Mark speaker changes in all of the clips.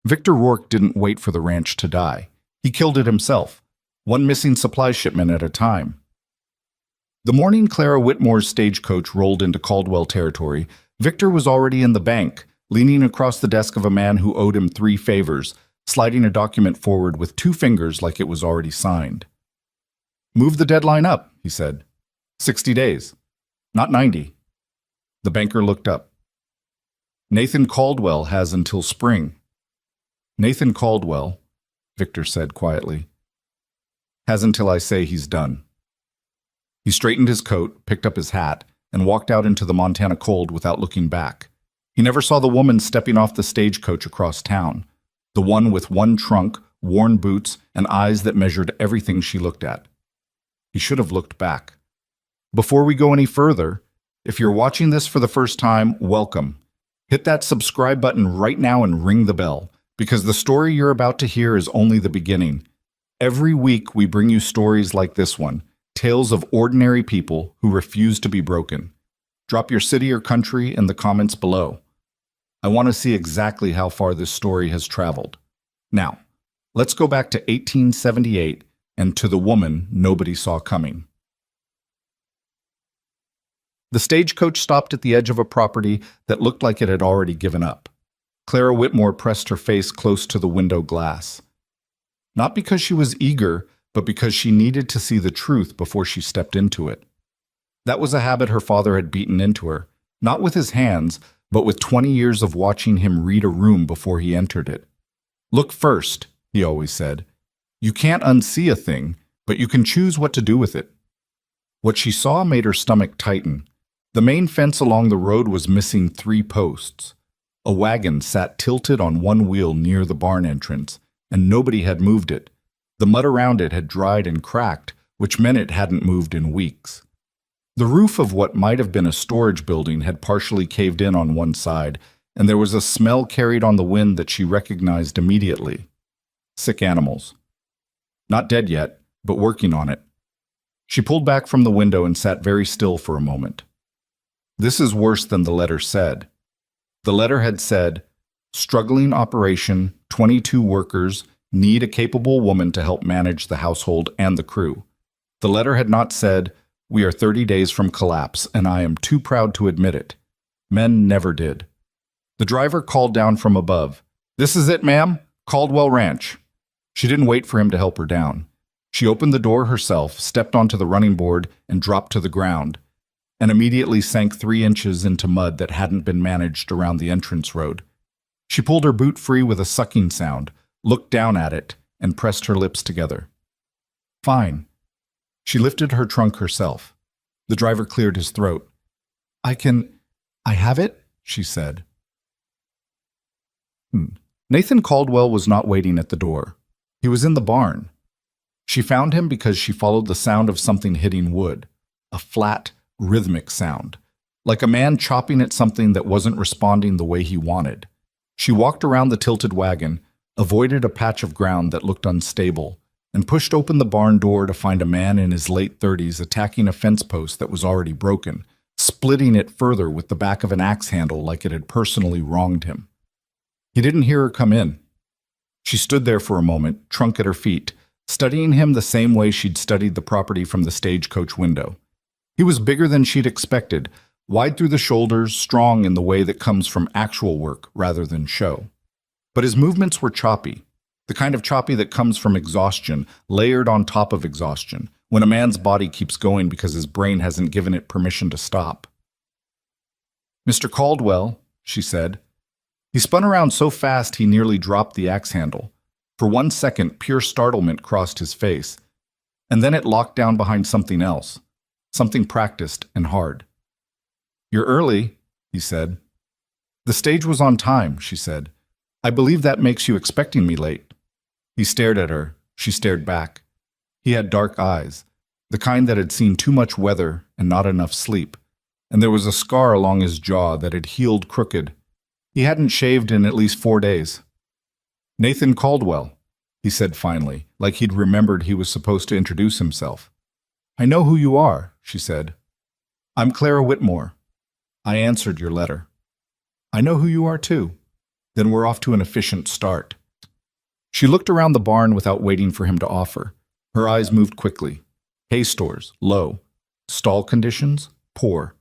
Speaker 1: Victor Rourke didn't wait for the ranch to die. He killed it himself, one missing supply shipment at a time. The morning Clara Whitmore's stagecoach rolled into Caldwell territory, Victor was already in the bank, leaning across the desk of a man who owed him 3 favors, sliding a document forward with 2 fingers like it was already signed. "Move the deadline up," he said. 60 days. Not 90. The banker looked up. "Nathan Caldwell has until spring." "Nathan Caldwell," Victor said quietly, "has until I say he's done." He straightened his coat, picked up his hat, and walked out into the Montana cold without looking back. He never saw the woman stepping off the stagecoach across town, the one with one trunk, worn boots, and eyes that measured everything she looked at. He should have looked back. Before we go any further, if you're watching this for the first time, welcome. Hit that subscribe button right now and ring the bell, because the story you're about to hear is only the beginning. Every week we bring you stories like this one, tales of ordinary people who refuse to be broken. Drop your city or country in the comments below. I want to see exactly how far this story has traveled. Now, let's go back to 1878 and to the woman nobody saw coming. The stagecoach stopped at the edge of a property that looked like it had already given up. Clara Whitmore pressed her face close to the window glass. Not because she was eager, but because she needed to see the truth before she stepped into it. That was a habit her father had beaten into her, not with his hands, but with 20 years of watching him read a room before he entered it. "Look first," he always said. "You can't unsee a thing, but you can choose what to do with it." What she saw made her stomach tighten. The main fence along the road was missing 3 posts. A wagon sat tilted on one wheel near the barn entrance, and nobody had moved it. The mud around it had dried and cracked, which meant it hadn't moved in weeks. The roof of what might have been a storage building had partially caved in on one side, and there was a smell carried on the wind that she recognized immediately. Sick animals. Not dead yet, but working on it. She pulled back from the window and sat very still for a moment. This is worse than the letter said. The letter had said, "Struggling operation, 22 workers, need a capable woman to help manage the household and the crew." The letter had not said, "We are 30 days from collapse, and I am too proud to admit it." Men never did. The driver called down from above, "This is it, ma'am, Caldwell Ranch." She didn't wait for him to help her down. She opened the door herself, stepped onto the running board, and dropped to the ground, and immediately sank 3 inches into mud that hadn't been managed around the entrance road. She pulled her boot free with a sucking sound, looked down at it, and pressed her lips together. "Fine." She lifted her trunk herself. The driver cleared his throat. I have it?" she said. Nathan Caldwell was not waiting at the door. He was in the barn. She found him because she followed the sound of something hitting wood, a flat, rhythmic sound, like a man chopping at something that wasn't responding the way he wanted. She walked around the tilted wagon, avoided a patch of ground that looked unstable, and pushed open the barn door to find a man in his late 30s attacking a fence post that was already broken, splitting it further with the back of an axe handle like it had personally wronged him. He didn't hear her come in. She stood there for a moment, trunk at her feet, studying him the same way she'd studied the property from the stagecoach window. He was bigger than she'd expected, wide through the shoulders, strong in the way that comes from actual work rather than show. But his movements were choppy, the kind of choppy that comes from exhaustion, layered on top of exhaustion, when a man's body keeps going because his brain hasn't given it permission to stop. "Mr. Caldwell," she said. He spun around so fast he nearly dropped the axe handle. For 1 second, pure startlement crossed his face, and then it locked down behind something else, something practiced and hard. "You're early," he said. "The stage was on time," she said. "I believe that makes you expecting me late." He stared at her. She stared back. He had dark eyes, the kind that had seen too much weather and not enough sleep, and there was a scar along his jaw that had healed crooked. He hadn't shaved in at least 4 days. "Nathan Caldwell," he said finally, like he'd remembered he was supposed to introduce himself. "I know who you are," she said. "I'm Clara Whitmore. I answered your letter." "I know who you are too." Then we're off to an efficient start. She looked around the barn without waiting for him to offer. Her eyes moved quickly. Hay stores, low. Stall conditions, poor.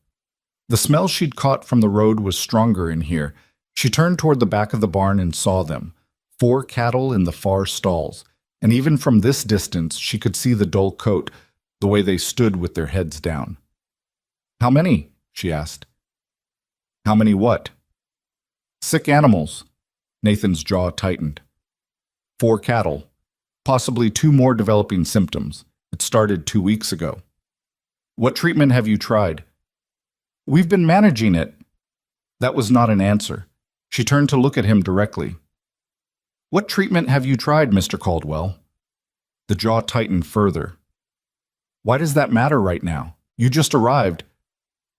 Speaker 1: The smell she'd caught from the road was stronger in here. She turned toward the back of the barn and saw them. 4 cattle in the far stalls, and even from this distance she could see the dull coat, the way they stood with their heads down. "How many?" she asked. "How many what?" "Sick animals." Nathan's jaw tightened. 4 cattle, possibly 2 more developing symptoms. It started 2 weeks ago. "What treatment have you tried?" "We've been managing it." That was not an answer. She turned to look at him directly. "What treatment have you tried, Mr. Caldwell?" The jaw tightened further. "Why does that matter right now? You just arrived."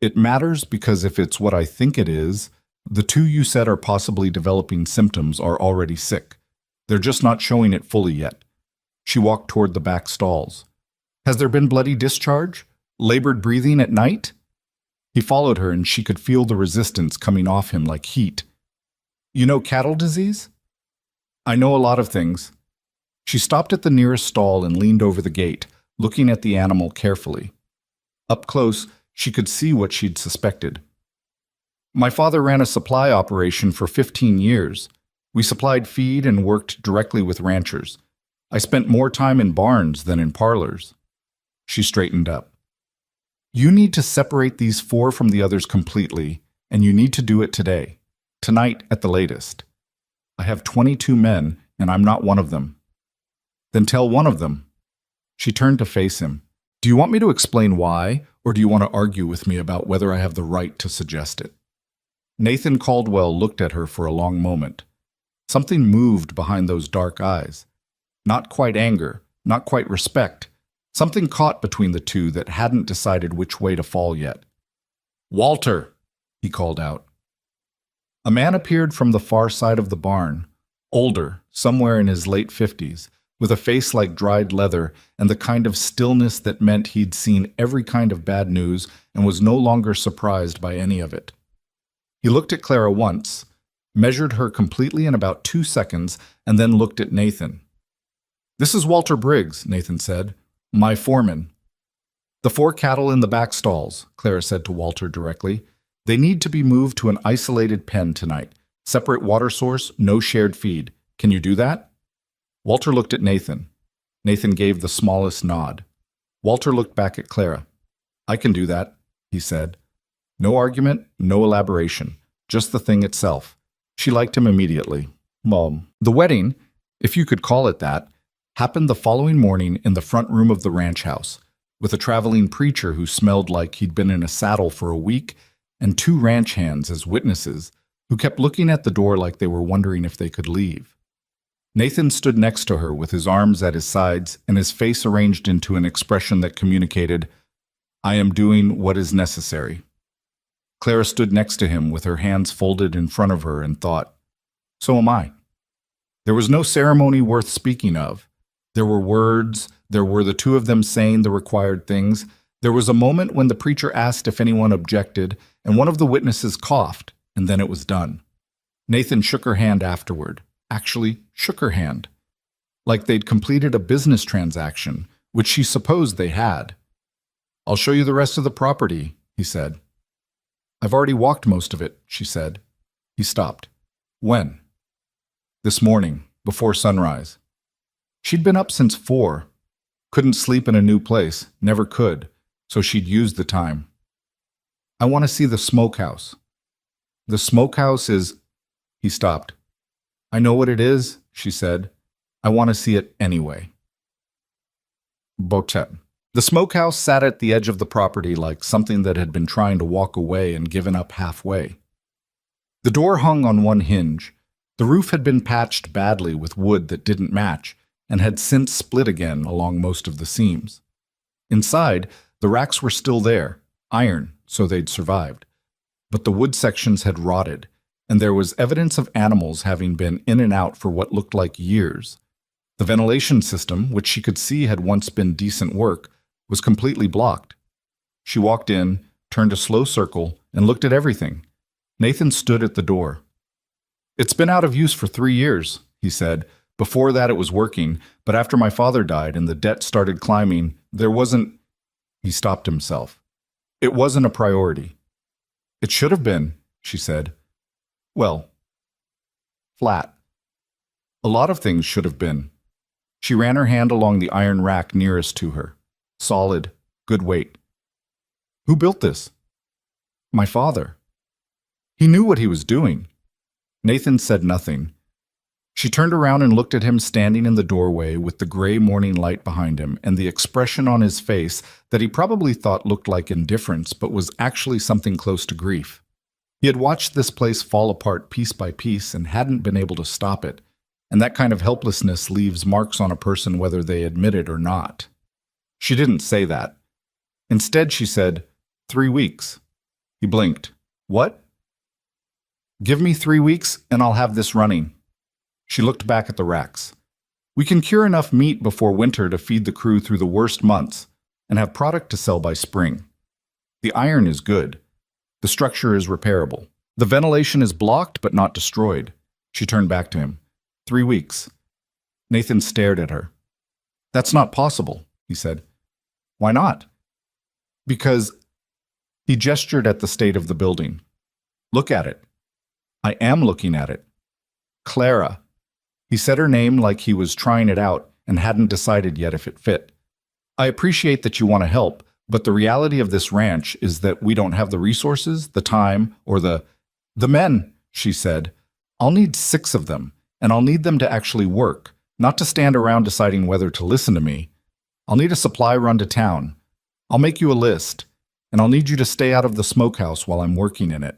Speaker 1: "It matters because if it's what I think it is, the 2 you said are possibly developing symptoms are already sick. They're just not showing it fully yet." She walked toward the back stalls. "Has there been bloody discharge? Labored breathing at night?" He followed her and she could feel the resistance coming off him like heat. "You know cattle disease?" "I know a lot of things." She stopped at the nearest stall and leaned over the gate, looking at the animal carefully. Up close, she could see what she'd suspected. "My father ran a supply operation for 15 years. We supplied feed and worked directly with ranchers. I spent more time in barns than in parlors." She straightened up. "You need to separate these 4 from the others completely, and you need to do it today. Tonight at the latest. I have 22 men, and I'm not one of them." "Then tell one of them." She turned to face him. "Do you want me to explain why, or do you want to argue with me about whether I have the right to suggest it?" Nathan Caldwell looked at her for a long moment. Something moved behind those dark eyes. Not quite anger, not quite respect. Something caught between the 2 that hadn't decided which way to fall yet. "Walter!" he called out. A man appeared from the far side of the barn, older, somewhere in his late 50s, with a face like dried leather and the kind of stillness that meant he'd seen every kind of bad news and was no longer surprised by any of it. He looked at Clara once, measured her completely in about 2 seconds, and then looked at Nathan. "This is Walter Briggs," Nathan said. "My foreman." "The 4 cattle in the back stalls," Clara said to Walter directly. "They need to be moved to an isolated pen tonight. Separate water source, no shared feed. Can you do that?" Walter looked at Nathan. Nathan gave the smallest nod. Walter looked back at Clara. "I can do that," he said. No argument, no elaboration, just the thing itself. She liked him immediately. The wedding, if you could call it that, happened the following morning in the front room of the ranch house, with a traveling preacher who smelled like he'd been in a saddle for a week, and 2 ranch hands as witnesses, who kept looking at the door like they were wondering if they could leave. Nathan stood next to her with his arms at his sides and his face arranged into an expression that communicated, "I am doing what is necessary." Clara stood next to him with her hands folded in front of her and thought, "So am I." There was no ceremony worth speaking of. There were words, there were the 2 of them saying the required things. There was a moment when the preacher asked if anyone objected, and one of the witnesses coughed, and then it was done. Nathan shook her hand afterward, actually shook her hand, like they'd completed a business transaction, which she supposed they had. "I'll show you the rest of the property," he said. "I've already walked most of it," she said. He stopped. "When?" "This morning, before sunrise." She'd been up since 4. Couldn't sleep in a new place, never could, so she'd used the time. "I want to see the smokehouse." "The smokehouse is—" He stopped. "I know what it is," she said. "I want to see it anyway." Botet. The smokehouse sat at the edge of the property like something that had been trying to walk away and given up halfway. The door hung on one hinge. The roof had been patched badly with wood that didn't match and had since split again along most of the seams. Inside, the racks were still there, iron, so they'd survived. But the wood sections had rotted, and there was evidence of animals having been in and out for what looked like years. The ventilation system, which she could see had once been decent work, was completely blocked. She walked in, turned a slow circle, and looked at everything. Nathan stood at the door. It's been out of use for 3 years, he said. Before that it was working, but after my father died and the debt started climbing, there wasn't... He stopped himself. It wasn't a priority. It should have been, she said. Well, flat. A lot of things should have been. She ran her hand along the iron rack nearest to her. Solid, good weight. Who built this? My father. He knew what he was doing. Nathan said nothing. She turned around and looked at him standing in the doorway with the gray morning light behind him and the expression on his face that he probably thought looked like indifference but was actually something close to grief. He had watched this place fall apart piece by piece and hadn't been able to stop it, and that kind of helplessness leaves marks on a person whether they admit it or not. She didn't say that. Instead, she said, 3 weeks. He blinked. What? Give me 3 weeks and I'll have this running. She looked back at the racks. We can cure enough meat before winter to feed the crew through the worst months and have product to sell by spring. The iron is good. The structure is repairable. The ventilation is blocked but not destroyed. She turned back to him. 3 weeks. Nathan stared at her. That's not possible, he said. Why not? Because... He gestured at the state of the building. Look at it. I am looking at it. Clara. He said her name like he was trying it out and hadn't decided yet if it fit. I appreciate that you want to help, but the reality of this ranch is that we don't have the resources, the time, or the men, she said. I'll need 6 of them, and I'll need them to actually work, not to stand around deciding whether to listen to me. I'll need a supply run to town. I'll make you a list, and I'll need you to stay out of the smokehouse while I'm working in it.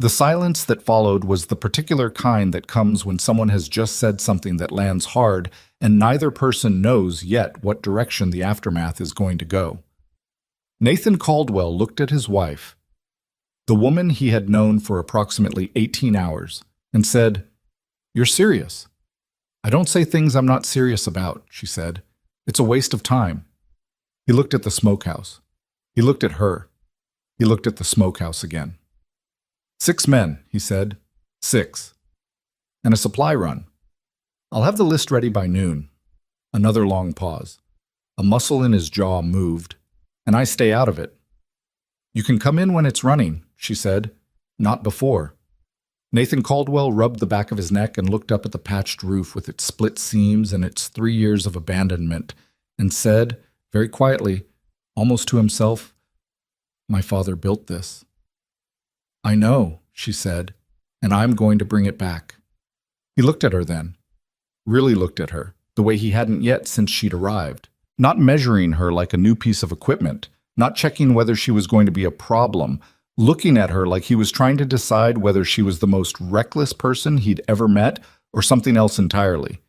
Speaker 1: The silence that followed was the particular kind that comes when someone has just said something that lands hard and neither person knows yet what direction the aftermath is going to go. Nathan Caldwell looked at his wife, the woman he had known for approximately 18 hours, and said, You're serious. I don't say things I'm not serious about, she said. It's a waste of time. He looked at the smokehouse. He looked at her. He looked at the smokehouse again. 6 men, he said. 6. And a supply run. I'll have the list ready by noon. Another long pause. A muscle in his jaw moved, and I stay out of it. You can come in when it's running, she said. Not before. Nathan Caldwell rubbed the back of his neck and looked up at the patched roof with its split seams and its 3 years of abandonment, and said, very quietly, almost to himself, My father built this. I know, she said, and I'm going to bring it back. He looked at her then. Really looked at her, the way he hadn't yet since she'd arrived. Not measuring her like a new piece of equipment, not checking whether she was going to be a problem, looking at her like he was trying to decide whether she was the most reckless person he'd ever met or something else entirely.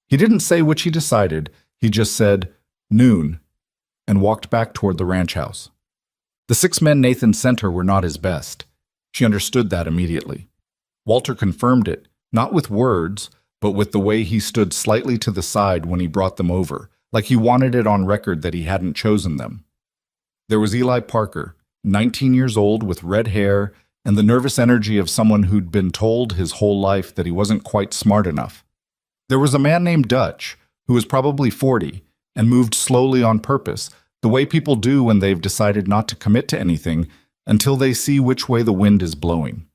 Speaker 1: He didn't say which he decided, he just said, noon, and walked back toward the ranch house. The 6 men Nathan sent her were not his best. She understood that immediately. Walter confirmed it, not with words, but with the way he stood slightly to the side when he brought them over, like he wanted it on record that he hadn't chosen them. There was Eli Parker, 19 years old with red hair and the nervous energy of someone who'd been told his whole life that he wasn't quite smart enough. There was a man named Dutch, who was probably 40, and moved slowly on purpose, the way people do when they've decided not to commit to anything until they see which way the wind is blowing.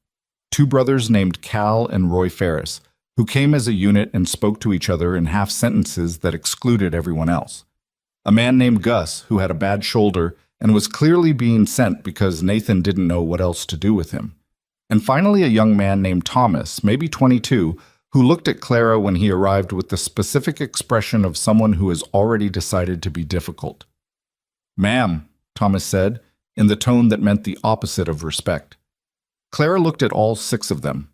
Speaker 1: 2 brothers named Cal and Roy Ferris, who came as a unit and spoke to each other in half sentences that excluded everyone else. A man named Gus, who had a bad shoulder and was clearly being sent because Nathan didn't know what else to do with him. And finally a young man named Thomas, maybe 22, who looked at Clara when he arrived with the specific expression of someone who has already decided to be difficult. Ma'am, Thomas said, in the tone that meant the opposite of respect. Clara looked at all 6 of them.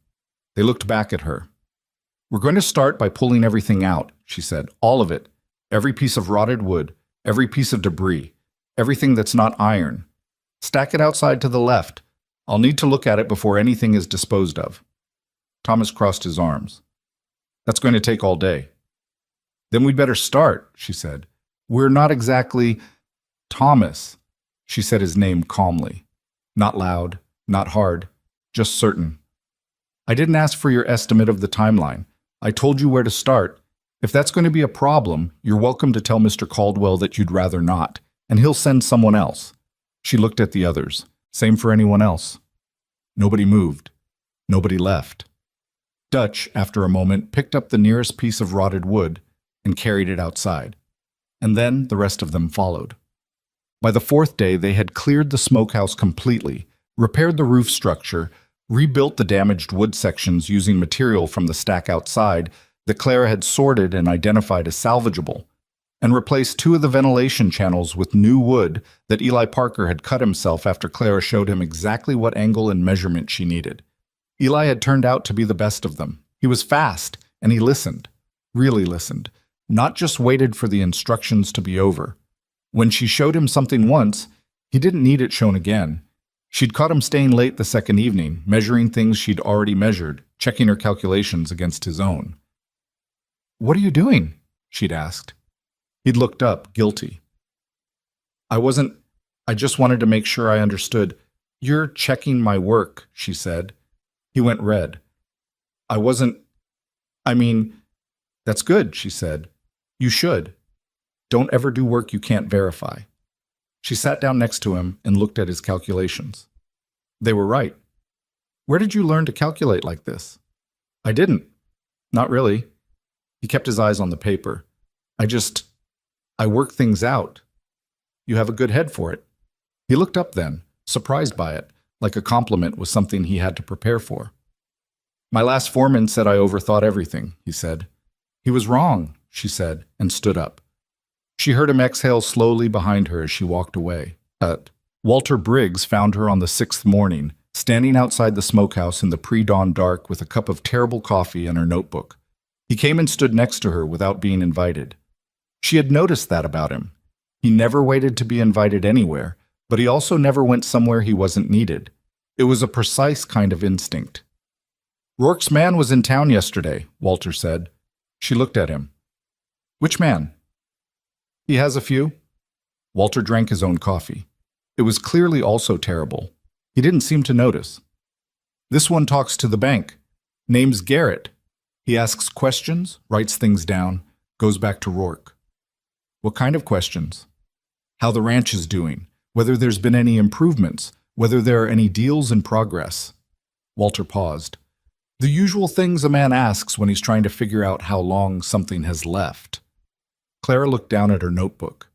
Speaker 1: They looked back at her. We're going to start by pulling everything out, she said. All of it. Every piece of rotted wood, every piece of debris, everything that's not iron. Stack it outside to the left. I'll need to look at it before anything is disposed of. Thomas crossed his arms. That's going to take all day. Then we'd better start, she said. We're not exactly... Thomas. She said his name calmly. Not loud, not hard, just certain. I didn't ask for your estimate of the timeline. I told you where to start. If that's going to be a problem, you're welcome to tell Mr. Caldwell that you'd rather not, and he'll send someone else. She looked at the others. Same for anyone else. Nobody moved. Nobody left. Dutch, after a moment, picked up the nearest piece of rotted wood and carried it outside. And then the rest of them followed. By the fourth day, they had cleared the smokehouse completely, repaired the roof structure, rebuilt the damaged wood sections using material from the stack outside that Clara had sorted and identified as salvageable, and replaced 2 of the ventilation channels with new wood that Eli Parker had cut himself after Clara showed him exactly what angle and measurement she needed. Eli had turned out to be the best of them. He was fast, and he listened, really listened, not just waited for the instructions to be over. When she showed him something once, he didn't need it shown again. She'd caught him staying late the second evening, measuring things she'd already measured, checking her calculations against his own. "What are you doing?" she'd asked. He'd looked up, guilty. I just wanted to make sure I understood. "You're checking my work," she said. He went red. That's good," she said. "You should. Don't ever do work you can't verify." She sat down next to him and looked at his calculations. They were right. "Where did you learn to calculate like this?" "I didn't. Not really." He kept his eyes on the paper. I work things out." "You have a good head for it." He looked up then, surprised by it, like a compliment was something he had to prepare for. "My last foreman said I overthought everything," he said. "He was wrong," she said, and stood up. She heard him exhale slowly behind her as she walked away. Walter Briggs found her on the 6th morning, standing outside the smokehouse in the pre-dawn dark with a cup of terrible coffee and her notebook. He came and stood next to her without being invited. She had noticed that about him. He never waited to be invited anywhere, but he also never went somewhere he wasn't needed. It was a precise kind of instinct. "Rourke's man was in town yesterday," Walter said. She looked at him. "Which man?" "He has a few." Walter drank his own coffee. It was clearly also terrible. He didn't seem to notice. "This one talks to the bank. Name's Garrett. He asks questions, writes things down, goes back to Rourke." "What kind of questions?" "How the ranch is doing, whether there's been any improvements, whether there are any deals in progress." Walter paused. "The usual things a man asks when he's trying to figure out how long something has left." Clara looked down at her notebook,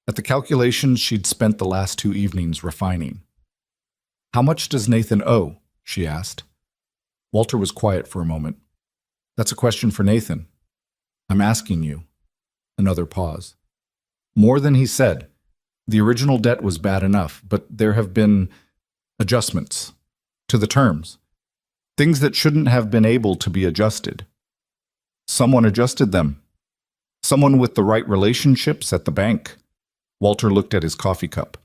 Speaker 1: at the calculations she'd spent the last 2 evenings refining. "How much does Nathan owe?" she asked. Walter was quiet for a moment. "That's a question for Nathan." "I'm asking you." Another pause. "More than he said. The original debt was bad enough, but there have been adjustments to the terms. Things that shouldn't have been able to be adjusted. Someone adjusted them. Someone with the right relationships at the bank." Walter looked at his coffee cup.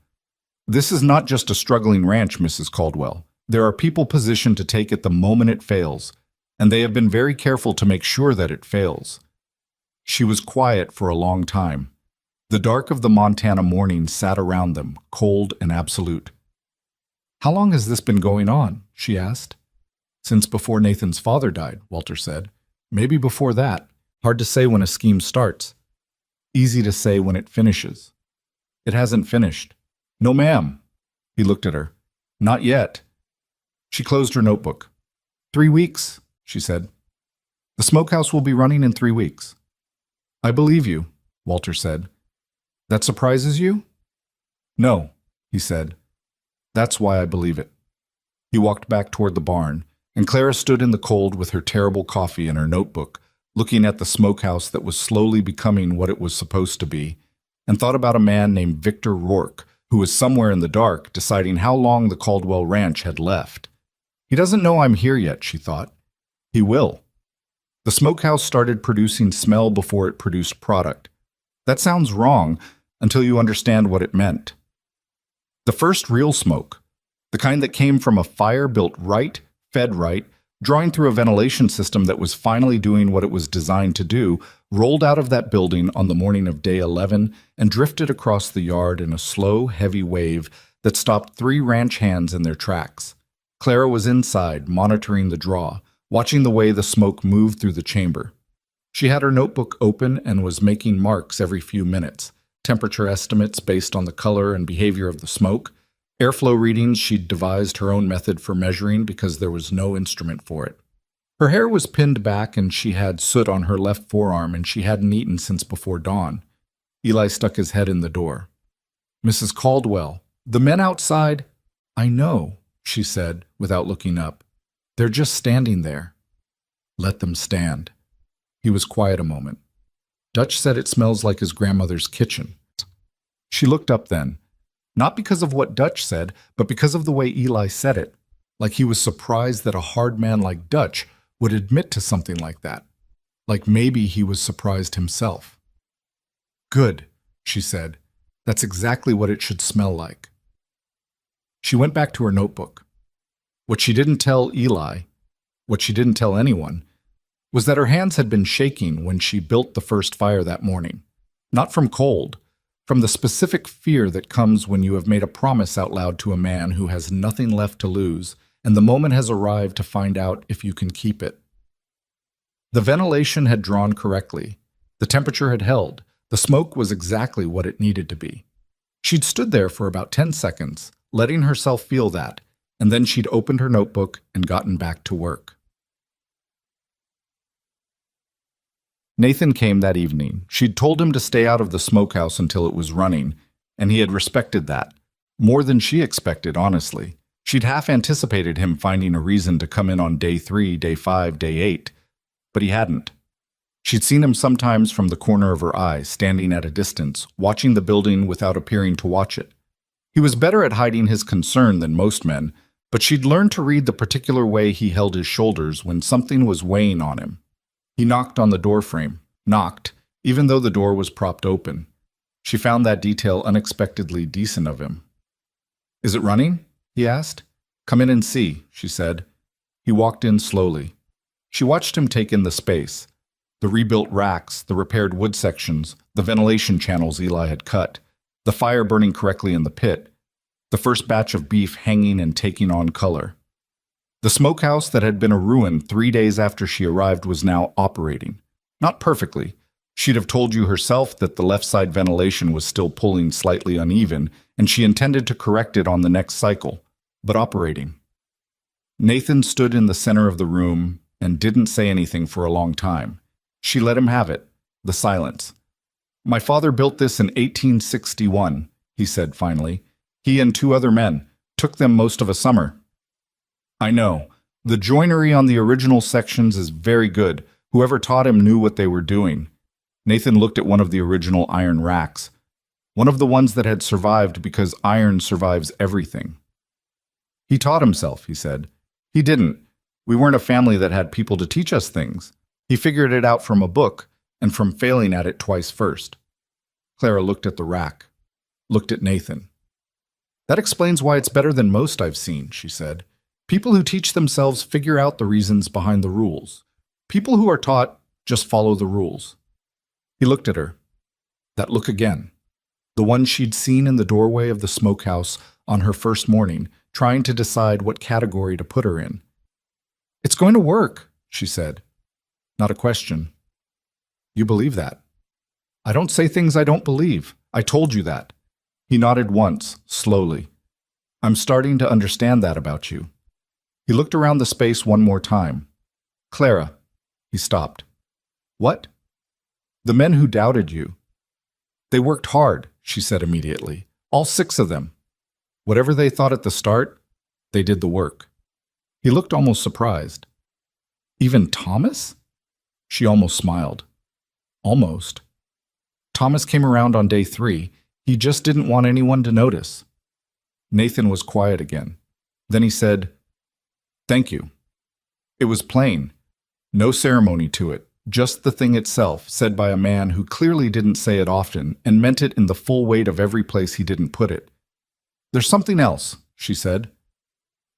Speaker 1: "This is not just a struggling ranch, Mrs. Caldwell. There are people positioned to take it the moment it fails, and they have been very careful to make sure that it fails." She was quiet for a long time. The dark of the Montana morning sat around them, cold and absolute. "How long has this been going on?" she asked. "Since before Nathan's father died," Walter said. "Maybe before that. Hard to say when a scheme starts. Easy to say when it finishes." "It hasn't finished." "No, ma'am." He looked at her. "Not yet." She closed her notebook. 3 weeks, she said. "The smokehouse will be running in 3 weeks." "I believe you," Walter said. "That surprises you?" "No," he said. "That's why I believe it." He walked back toward the barn, and Clara stood in the cold with her terrible coffee and her notebook, looking at the smokehouse that was slowly becoming what it was supposed to be, and thought about a man named Victor Rourke, who was somewhere in the dark deciding how long the Caldwell Ranch had left. "He doesn't know I'm here yet," she thought. "He will." The smokehouse started producing smell before it produced product. That sounds wrong until you understand what it meant. The first real smoke, the kind that came from a fire built right, fed right, drawing through a ventilation system that was finally doing what it was designed to do, rolled out of that building on the morning of day 11 and drifted across the yard in a slow, heavy wave that stopped 3 ranch hands in their tracks. Clara was inside, monitoring the draw, watching the way the smoke moved through the chamber. She had her notebook open and was making marks every few minutes, temperature estimates based on the color and behavior of the smoke, airflow readings. She'd devised her own method for measuring because there was no instrument for it. Her hair was pinned back and she had soot on her left forearm and she hadn't eaten since before dawn. Eli stuck his head in the door. "Mrs. Caldwell, the men outside—" "I know," she said without looking up. "They're just standing there." "Let them stand." He was quiet a moment. "Dutch said it smells like his grandmother's kitchen." She looked up then, not because of what Dutch said, but because of the way Eli said it, like he was surprised that a hard man like Dutch would admit to something like that, like maybe he was surprised himself. "Good," she said. "That's exactly what it should smell like." She went back to her notebook. What she didn't tell Eli, what she didn't tell anyone, was that her hands had been shaking when she built the first fire that morning. Not from cold, from the specific fear that comes when you have made a promise out loud to a man who has nothing left to lose, and the moment has arrived to find out if you can keep it. The ventilation had drawn correctly. The temperature had held. The smoke was exactly what it needed to be. She'd stood there for about 10 seconds, letting herself feel that, and then she'd opened her notebook and gotten back to work. Nathan came that evening. She'd told him to stay out of the smokehouse until it was running, and he had respected that. More than she expected, honestly. She'd half anticipated him finding a reason to come in on day 3, day 5, day 8, but he hadn't. She'd seen him sometimes from the corner of her eye, standing at a distance, watching the building without appearing to watch it. He was better at hiding his concern than most men, but she'd learned to read the particular way he held his shoulders when something was weighing on him. He knocked on the doorframe, knocked, even though the door was propped open. She found that detail unexpectedly decent of him. "Is it running?" he asked. "Come in and see," she said. He walked in slowly. She watched him take in the space. The rebuilt racks, the repaired wood sections, the ventilation channels Eli had cut, the fire burning correctly in the pit, the first batch of beef hanging and taking on color. The smokehouse that had been a ruin 3 days after she arrived was now operating. Not perfectly. She'd have told you herself that the left side ventilation was still pulling slightly uneven, and she intended to correct it on the next cycle, but operating. Nathan stood in the center of the room and didn't say anything for a long time. She let him have it, the silence. "My father built this in 1861, he said finally. "He and 2 other men. Took them most of a summer." "I know. The joinery on the original sections is very good. Whoever taught him knew what they were doing." Nathan looked at one of the original iron racks, one of the ones that had survived because iron survives everything. "He taught himself," he said. "He didn't. We weren't a family that had people to teach us things. He figured it out from a book and from failing at it twice first." Clara looked at the rack, looked at Nathan. "That explains why it's better than most I've seen," she said. "People who teach themselves figure out the reasons behind the rules. People who are taught just follow the rules." He looked at her. That look again. The one she'd seen in the doorway of the smokehouse on her first morning, trying to decide what category to put her in. "It's going to work," she said. Not a question. "You believe that?" "I don't say things I don't believe. I told you that." He nodded once, slowly. "I'm starting to understand that about you." He looked around the space one more time. "Clara." He stopped. "What?" "The men who doubted you." "They worked hard," she said immediately. "All 6 of them. Whatever they thought at the start, they did the work." He looked almost surprised. "Even Thomas?" She almost smiled. "Almost. Thomas came around on day 3. He just didn't want anyone to notice." Nathan was quiet again. Then he said, "Thank you." It was plain. No ceremony to it. Just the thing itself, said by a man who clearly didn't say it often and meant it in the full weight of every place he didn't put it. "There's something else," she said.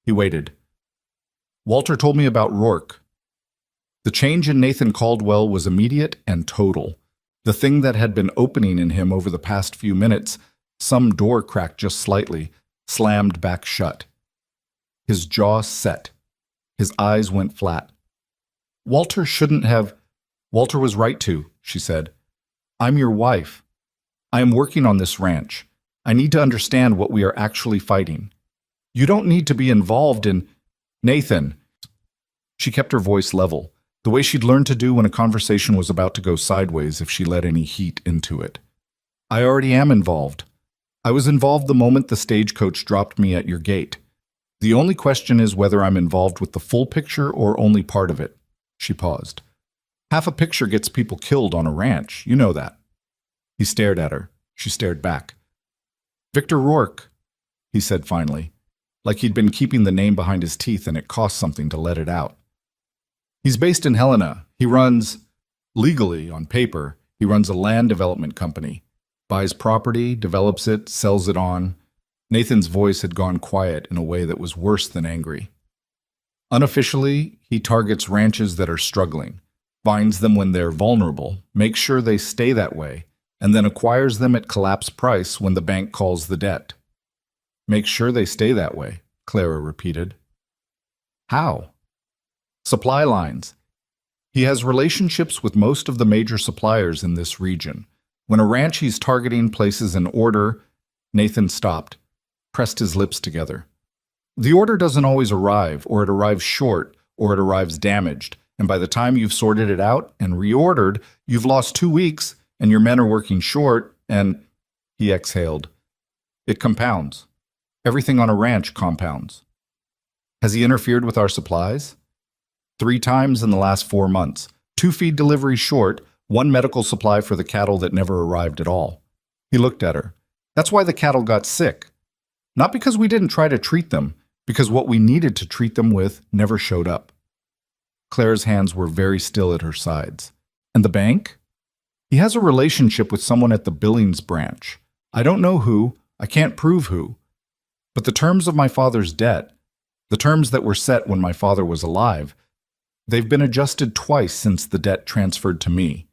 Speaker 1: He waited. "Walter told me about Rourke." The change in Nathan Caldwell was immediate and total. The thing that had been opening in him over the past few minutes, some door cracked just slightly, slammed back shut. His jaw set. His eyes went flat. Walter shouldn't have. Walter was right to, she said. I'm your wife. I am working on this ranch. I need to understand what we are actually fighting. You don't need to be involved in. Nathan. She kept her voice level, the way she'd learned to do when a conversation was about to go sideways if she let any heat into it. I already am involved. I was involved the moment the stagecoach dropped me at your gate. The only question is whether I'm involved with the full picture or only part of it. She paused. Half a picture gets people killed on a ranch, you know that. He stared at her. She stared back. Victor Rourke, he said finally, like he'd been keeping the name behind his teeth and it cost something to let it out. He's based in Helena. He runs, legally on paper, he runs a land development company. Buys property, develops it, sells it on. Nathan's voice had gone quiet in a way that was worse than angry. Unofficially, he targets ranches that are struggling, finds them when they're vulnerable, makes sure they stay that way, and then acquires them at collapse price when the bank calls the debt. Make sure they stay that way, Clara repeated. How? Supply lines. He has relationships with most of the major suppliers in this region. When a ranch he's targeting places an order, Nathan stopped, pressed his lips together. The order doesn't always arrive, or it arrives short, or it arrives damaged, and by the time you've sorted it out and reordered, you've lost 2 weeks, and your men are working short, and he exhaled. It compounds. Everything on a ranch compounds. Has he interfered with our supplies? 3 times in the last 4 months. 2 feed deliveries short, 1 medical supply for the cattle that never arrived at all. He looked at her. That's why the cattle got sick. Not because we didn't try to treat them, because what we needed to treat them with never showed up. Claire's hands were very still at her sides. And the bank? He has a relationship with someone at the Billings branch. I don't know who, I can't prove who. But the terms of my father's debt, the terms that were set when my father was alive, they've been adjusted twice since the debt transferred to me.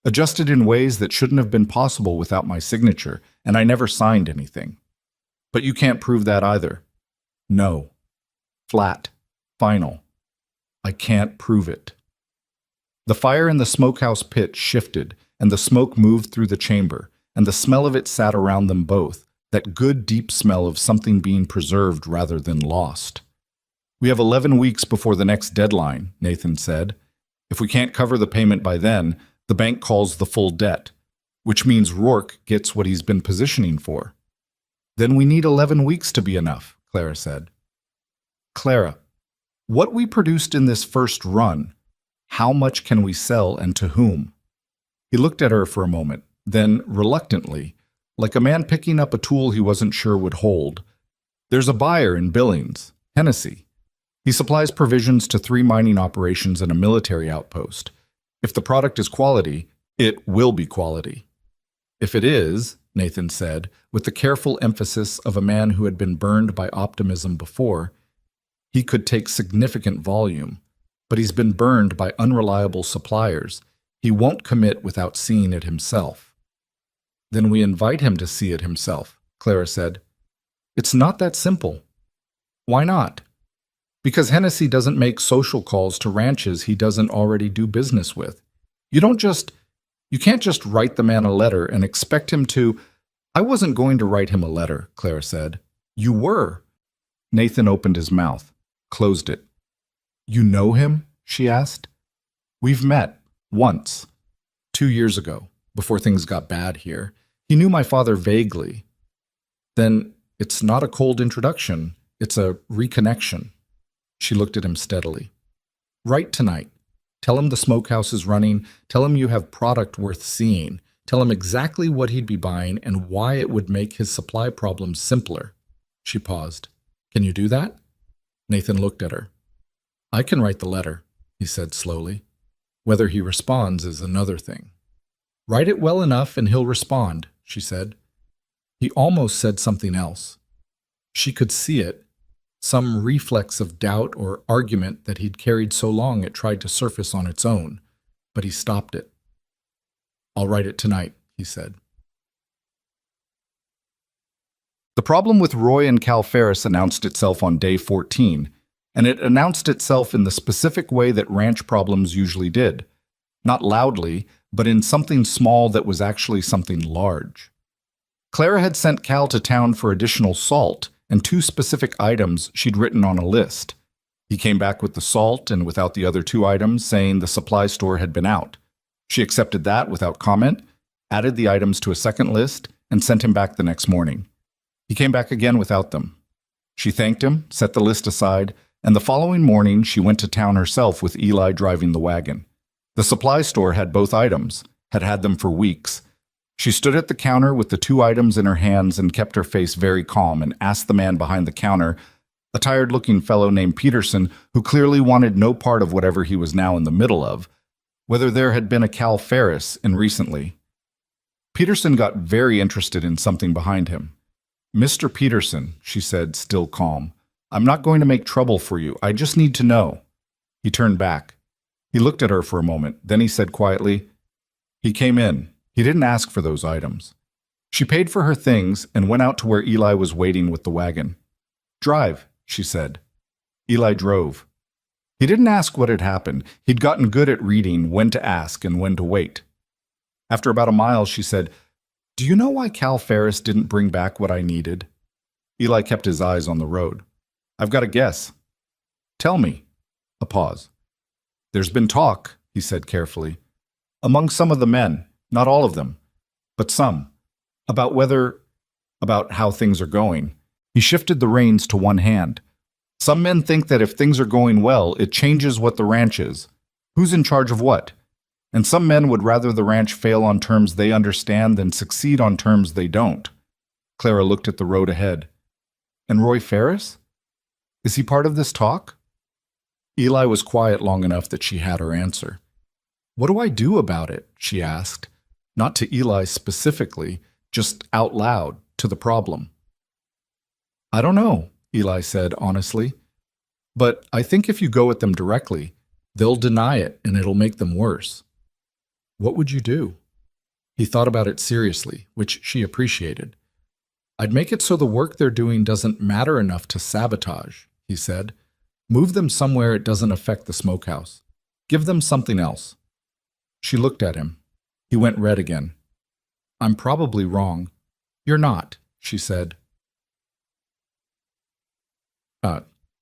Speaker 1: Adjusted in ways that shouldn't have been possible without my signature, and I never signed anything. But you can't prove that either. No. Flat. Final. I can't prove it. The fire in the smokehouse pit shifted, and the smoke moved through the chamber, and the smell of it sat around them both, that good deep smell of something being preserved rather than lost. We have 11 weeks before the next deadline, Nathan said. If we can't cover the payment by then, the bank calls the full debt, which means Rourke gets what he's been positioning for. Then we need 11 weeks to be enough, Clara said. Clara, what we produced in this first run, how much can we sell and to whom? He looked at her for a moment, then reluctantly, like a man picking up a tool he wasn't sure would hold. There's a buyer in Billings, Hennessy. He supplies provisions to 3 mining operations and a military outpost. If the product is quality, it will be quality. If it is, Nathan said, with the careful emphasis of a man who had been burned by optimism before, he could take significant volume, but he's been burned by unreliable suppliers. He won't commit without seeing it himself. Then we invite him to see it himself, Clara said. It's not that simple. Why not? Because Hennessy doesn't make social calls to ranches he doesn't already do business with. You can't just write the man a letter and expect him to. I wasn't going to write him a letter, Clara said. You were. Nathan opened his mouth, closed it. You know him? She asked. We've met, once, 2 years ago, before things got bad here. He knew my father vaguely. Then it's not a cold introduction, it's a reconnection. She looked at him steadily. Write tonight. Tell him the smokehouse is running. Tell him you have product worth seeing. Tell him exactly what he'd be buying and why it would make his supply problems simpler. She paused. Can you do that? Nathan looked at her. I can write the letter, he said slowly. Whether he responds is another thing. Write it well enough and he'll respond, she said. He almost said something else. She could see it. Some reflex of doubt or argument that he'd carried so long it tried to surface on its own, but he stopped it. I'll write it tonight, he said. The problem with Roy and Cal Ferris announced itself on day 14. and it announced itself in the specific way that ranch problems usually did. Not loudly, but in something small that was actually something large. Clara had sent Cal to town for additional salt and 2 specific items she'd written on a list. He came back with the salt and without the other 2 items, saying the supply store had been out. She accepted that without comment, added the items to a second list, and sent him back the next morning. He came back again without them. She thanked him, set the list aside, and the following morning she went to town herself with Eli driving the wagon. The supply store had both items, had had them for weeks. She stood at the counter with the 2 items in her hands and kept her face very calm and asked the man behind the counter, a tired-looking fellow named Peterson, who clearly wanted no part of whatever he was now in the middle of, whether there had been a Cal Ferris in recently. Peterson got very interested in something behind him. "Mr. Peterson," she said, still calm, "I'm not going to make trouble for you. I just need to know." He turned back. He looked at her for a moment. Then he said quietly, "He came in. He didn't ask for those items." She paid for her things and went out to where Eli was waiting with the wagon. "Drive," she said. Eli drove. He didn't ask what had happened. He'd gotten good at reading when to ask and when to wait. After about a mile, she said, "Do you know why Cal Ferris didn't bring back what I needed?" Eli kept his eyes on the road. "I've got a guess." "Tell me." A pause. "There's been talk," he said carefully, "among some of the men, not all of them, but some, about how things are going." He shifted the reins to one hand. "Some men think that if things are going well, it changes what the ranch is. Who's in charge of what? And some men would rather the ranch fail on terms they understand than succeed on terms they don't." Clara looked at the road ahead. "And Roy Ferris? Is he part of this talk?" Eli was quiet long enough that she had her answer. "What do I do about it?" she asked, not to Eli specifically, just out loud, to the problem. "I don't know," Eli said honestly. "But I think if you go at them directly, they'll deny it and it'll make them worse." "What would you do?" He thought about it seriously, which she appreciated. "I'd make it so the work they're doing doesn't matter enough to sabotage," he said. "Move them somewhere it doesn't affect the smokehouse. Give them something else." She looked at him. He went red again. "I'm probably wrong." "You're not," she said.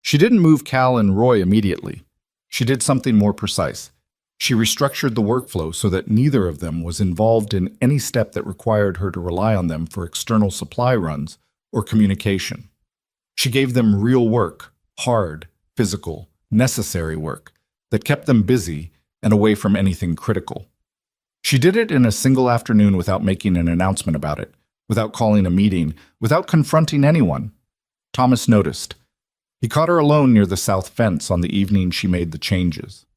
Speaker 1: She didn't move Cal and Roy immediately. She did something more precise. She restructured the workflow so that neither of them was involved in any step that required her to rely on them for external supply runs or communication. She gave them real work, hard, physical, necessary work that kept them busy and away from anything critical. She did it in a single afternoon without making an announcement about it, without calling a meeting, without confronting anyone. Thomas noticed. He caught her alone near the south fence on the evening she made the changes.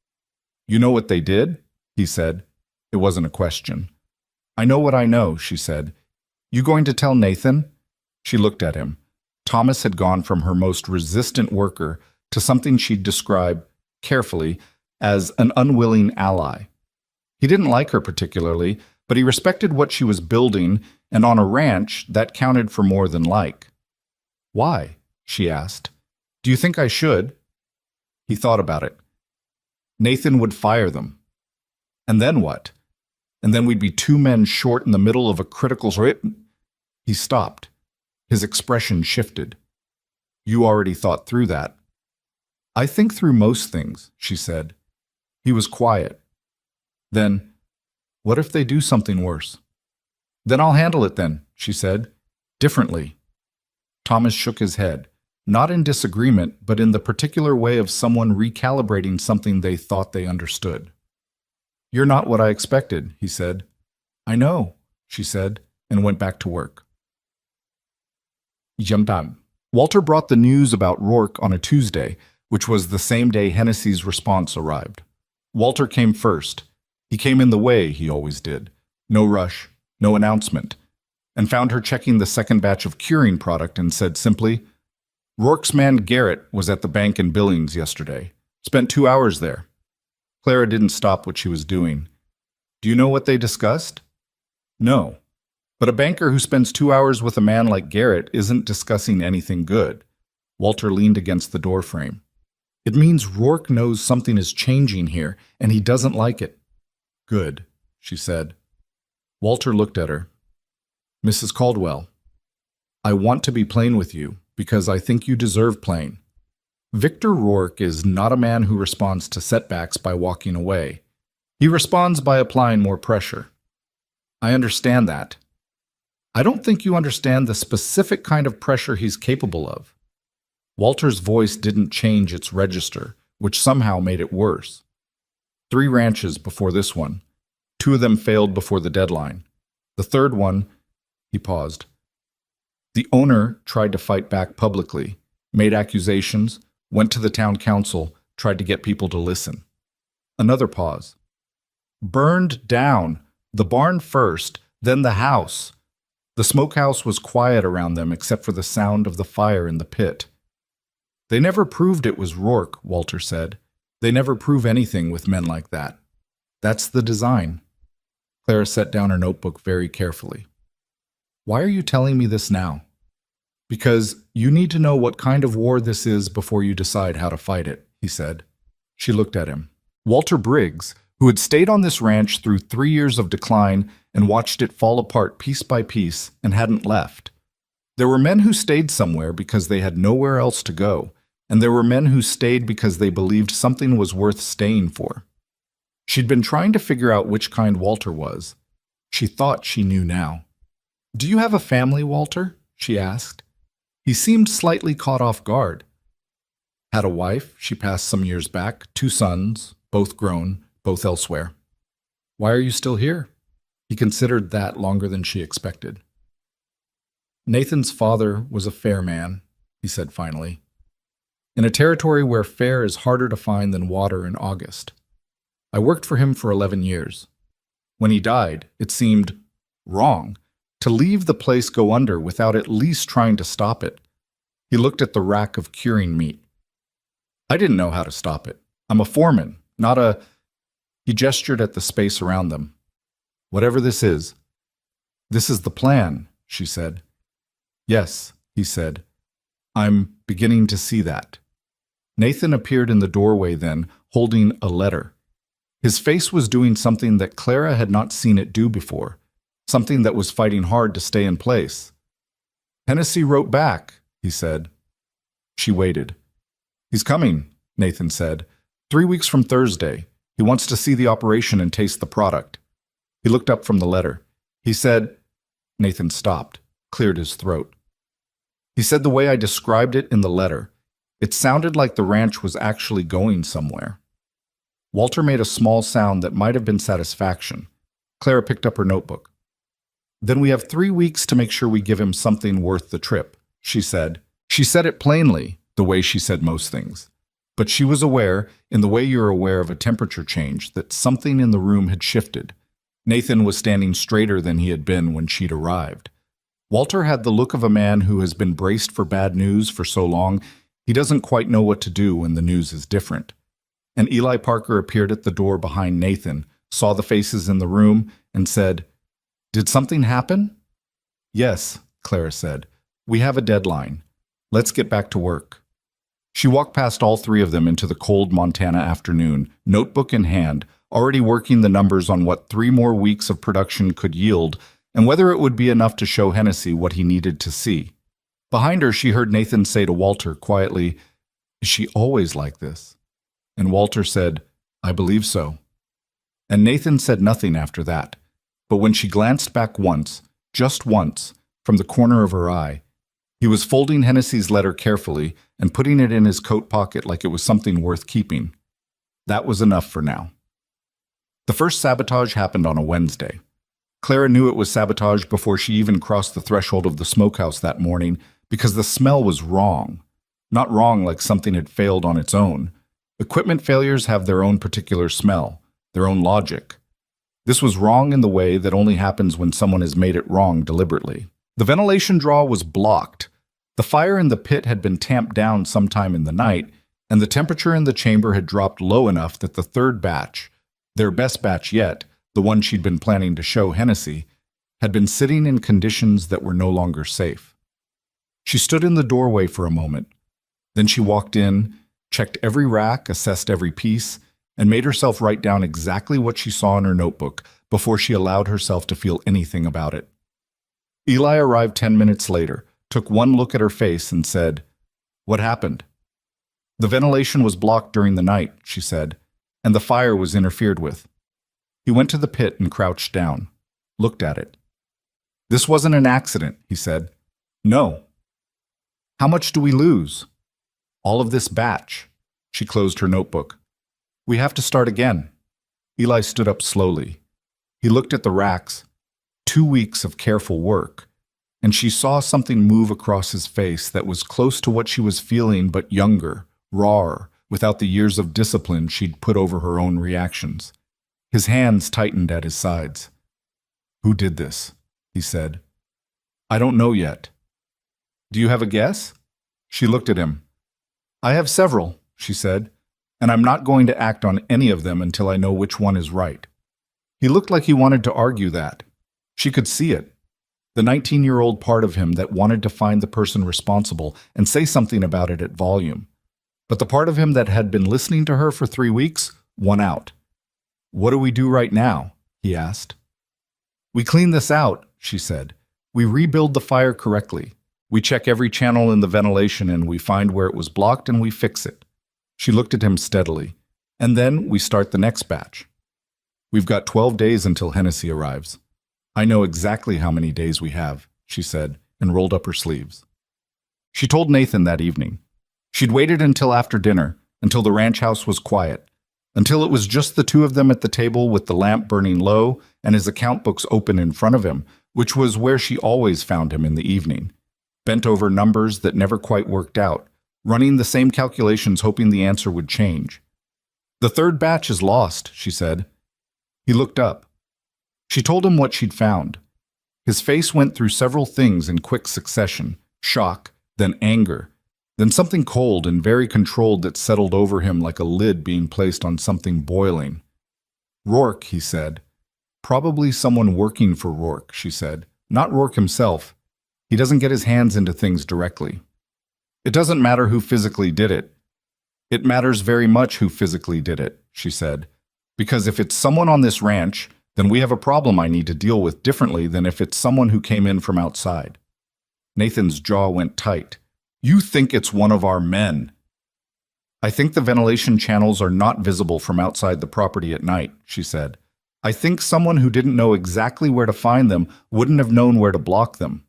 Speaker 1: "You know what they did?" he said. It wasn't a question. "I know what I know," she said. "You going to tell Nathan?" She looked at him. Thomas had gone from her most resistant worker to something she'd describe, carefully, as an unwilling ally. He didn't like her particularly, but he respected what she was building, and on a ranch, that counted for more than like. "Why?" she asked. "Do you think I should?" He thought about it. Nathan would fire them. And then what? And then we'd be 2 men short in the middle of a critical... He stopped. His expression shifted. "You already thought through that." "I think through most things," she said. He was quiet. Then, "What if they do something worse?" "Then I'll handle it then," she said. "Differently." Thomas shook his head. Not in disagreement, but in the particular way of someone recalibrating something they thought they understood. "You're not what I expected," he said. "I know," she said, and went back to work. Jamdan. Walter brought the news about Rourke on a Tuesday, which was the same day Hennessy's response arrived. Walter came first. He came in the way he always did. No rush, no announcement, and found her checking the second batch of curing product and said simply, "Rourke's man Garrett was at the bank in Billings yesterday. Spent 2 hours there." Clara didn't stop what she was doing. "Do you know what they discussed?" "No. But a banker who spends 2 hours with a man like Garrett isn't discussing anything good." Walter leaned against the doorframe. It means Rourke knows something is changing here, and he doesn't like it. Good, she said. Walter looked at her. Mrs. Caldwell, I want to be plain with you, because I think you deserve plain. Victor Rourke is not a man who responds to setbacks by walking away. He responds by applying more pressure. I understand that. I don't think you understand the specific kind of pressure he's capable of. Walter's voice didn't change its register, which somehow made it worse. 3 ranches before this one. 2 of them failed before the deadline. The third one, he paused. The owner tried to fight back publicly, made accusations, went to the town council, tried to get people to listen. Another pause. Burned down, the barn first, then the house. The smokehouse was quiet around them except for the sound of the fire in the pit. They never proved it was Rourke, Walter said. They never prove anything with men like that. That's the design. Clara set down her notebook very carefully. Why are you telling me this now? Because you need to know what kind of war this is before you decide how to fight it, he said. She looked at him. Walter Briggs, who had stayed on this ranch through 3 years of decline and watched it fall apart piece by piece and hadn't left. There were men who stayed somewhere because they had nowhere else to go, and there were men who stayed because they believed something was worth staying for. She'd been trying to figure out which kind Walter was. She thought she knew now. Do you have a family, Walter? She asked. He seemed slightly caught off guard. Had a wife, she passed some years back, 2 sons, both grown, both elsewhere. Why are you still here? He considered that longer than she expected. Nathan's father was a fair man, he said finally. In a territory where fair is harder to find than water in August. I worked for him for 11 years. When he died, it seemed wrong to leave the place go under without at least trying to stop it. He looked at the rack of curing meat. I didn't know how to stop it. I'm a foreman, not a... He gestured at the space around them. Whatever this is the plan, she said. Yes, he said. I'm beginning to see that. Nathan appeared in the doorway then, holding a letter. His face was doing something that Clara had not seen it do before, something that was fighting hard to stay in place. Hennessy wrote back, he said. She waited. He's coming, Nathan said. 3 weeks from Thursday. He wants to see the operation and taste the product. He looked up from the letter. He said... Nathan stopped, cleared his throat. He said the way I described it in the letter. It sounded like the ranch was actually going somewhere. Walter made a small sound that might have been satisfaction. Clara picked up her notebook. Then we have 3 weeks to make sure we give him something worth the trip, she said. She said it plainly, the way she said most things. But she was aware, in the way you're aware of a temperature change, that something in the room had shifted. Nathan was standing straighter than he had been when she'd arrived. Walter had the look of a man who has been braced for bad news for so long, he doesn't quite know what to do when the news is different. And Eli Parker appeared at the door behind Nathan, saw the faces in the room, and said, Did something happen? Yes, Clara said. We have a deadline. Let's get back to work. She walked past all 3 of them into the cold Montana afternoon, notebook in hand, already working the numbers on what 3 more weeks of production could yield and whether it would be enough to show Hennessy what he needed to see. Behind her, she heard Nathan say to Walter quietly, Is she always like this? And Walter said, I believe so. And Nathan said nothing after that, but when she glanced back once, just once, from the corner of her eye, he was folding Hennessy's letter carefully and putting it in his coat pocket like it was something worth keeping. That was enough for now. The first sabotage happened on a Wednesday. Clara knew it was sabotage before she even crossed the threshold of the smokehouse that morning because the smell was wrong. Not wrong like something had failed on its own. Equipment failures have their own particular smell, their own logic. This was wrong in the way that only happens when someone has made it wrong deliberately. The ventilation draw was blocked. The fire in the pit had been tamped down sometime in the night, and the temperature in the chamber had dropped low enough that the third batch, their best batch yet, the one she'd been planning to show Hennessy, had been sitting in conditions that were no longer safe. She stood in the doorway for a moment. Then she walked in, checked every rack, assessed every piece, and made herself write down exactly what she saw in her notebook before she allowed herself to feel anything about it. Eli arrived 10 minutes later, took one look at her face, and said, "What happened?" "The ventilation was blocked during the night," she said, "and the fire was interfered with." He went to the pit and crouched down, looked at it. "This wasn't an accident," he said. "No." "How much do we lose?" "All of this batch." She closed her notebook. "We have to start again." Eli stood up slowly. He looked at the racks. 2 weeks of careful work, and she saw something move across his face that was close to what she was feeling, but younger, rawer, without the years of discipline she'd put over her own reactions. His hands tightened at his sides. "Who did this?" he said. "I don't know yet." "Do you have a guess?" She looked at him. "I have several," she said, "and I'm not going to act on any of them until I know which one is right." He looked like he wanted to argue that. She could see it. The 19-year-old part of him that wanted to find the person responsible and say something about it at volume. But the part of him that had been listening to her for 3 weeks won out. "What do we do right now?" he asked. "We clean this out," she said. "We rebuild the fire correctly. We check every channel in the ventilation and we find where it was blocked and we fix it." She looked at him steadily. "And then we start the next batch. We've got 12 days until Hennessy arrives." "I know exactly how many days we have," she said, and rolled up her sleeves. She told Nathan that evening. She'd waited until after dinner, until the ranch house was quiet, until it was just the two of them at the table with the lamp burning low and his account books open in front of him, which was where she always found him in the evening, bent over numbers that never quite worked out, running the same calculations hoping the answer would change. "The third batch is lost," she said. He looked up. She told him what she'd found. His face went through several things in quick succession: shock, then anger, then something cold and very controlled that settled over him like a lid being placed on something boiling. "Rourke," he said. "Probably someone working for Rourke," she said. "Not Rourke himself. He doesn't get his hands into things directly." "It doesn't matter who physically did it." "It matters very much who physically did it," she said. "Because if it's someone on this ranch, then we have a problem I need to deal with differently than if it's someone who came in from outside." Nathan's jaw went tight. "You think it's one of our men?" "I think the ventilation channels are not visible from outside the property at night," she said. "I think someone who didn't know exactly where to find them wouldn't have known where to block them.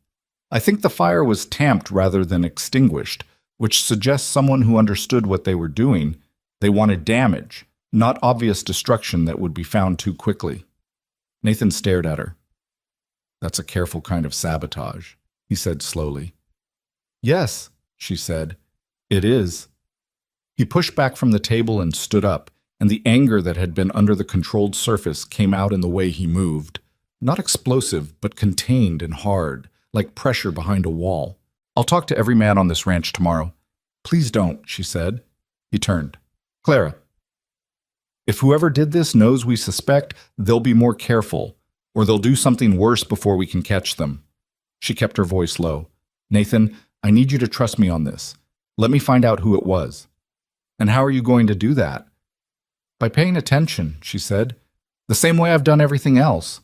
Speaker 1: I think the fire was tamped rather than extinguished, which suggests someone who understood what they were doing. They wanted damage, not obvious destruction that would be found too quickly." Nathan stared at her. "That's a careful kind of sabotage," he said slowly. "Yes," she said, "it is." He pushed back from the table and stood up, and the anger that had been under the controlled surface came out in the way he moved. Not explosive, but contained and hard, like pressure behind a wall. "I'll talk to every man on this ranch tomorrow." "Please don't," she said. He turned. "Clara, if whoever did this knows we suspect, they'll be more careful, or they'll do something worse before we can catch them." She kept her voice low. "Nathan, I need you to trust me on this. Let me find out who it was." "And how are you going to do that?" "By paying attention," she said. "The same way I've done everything else."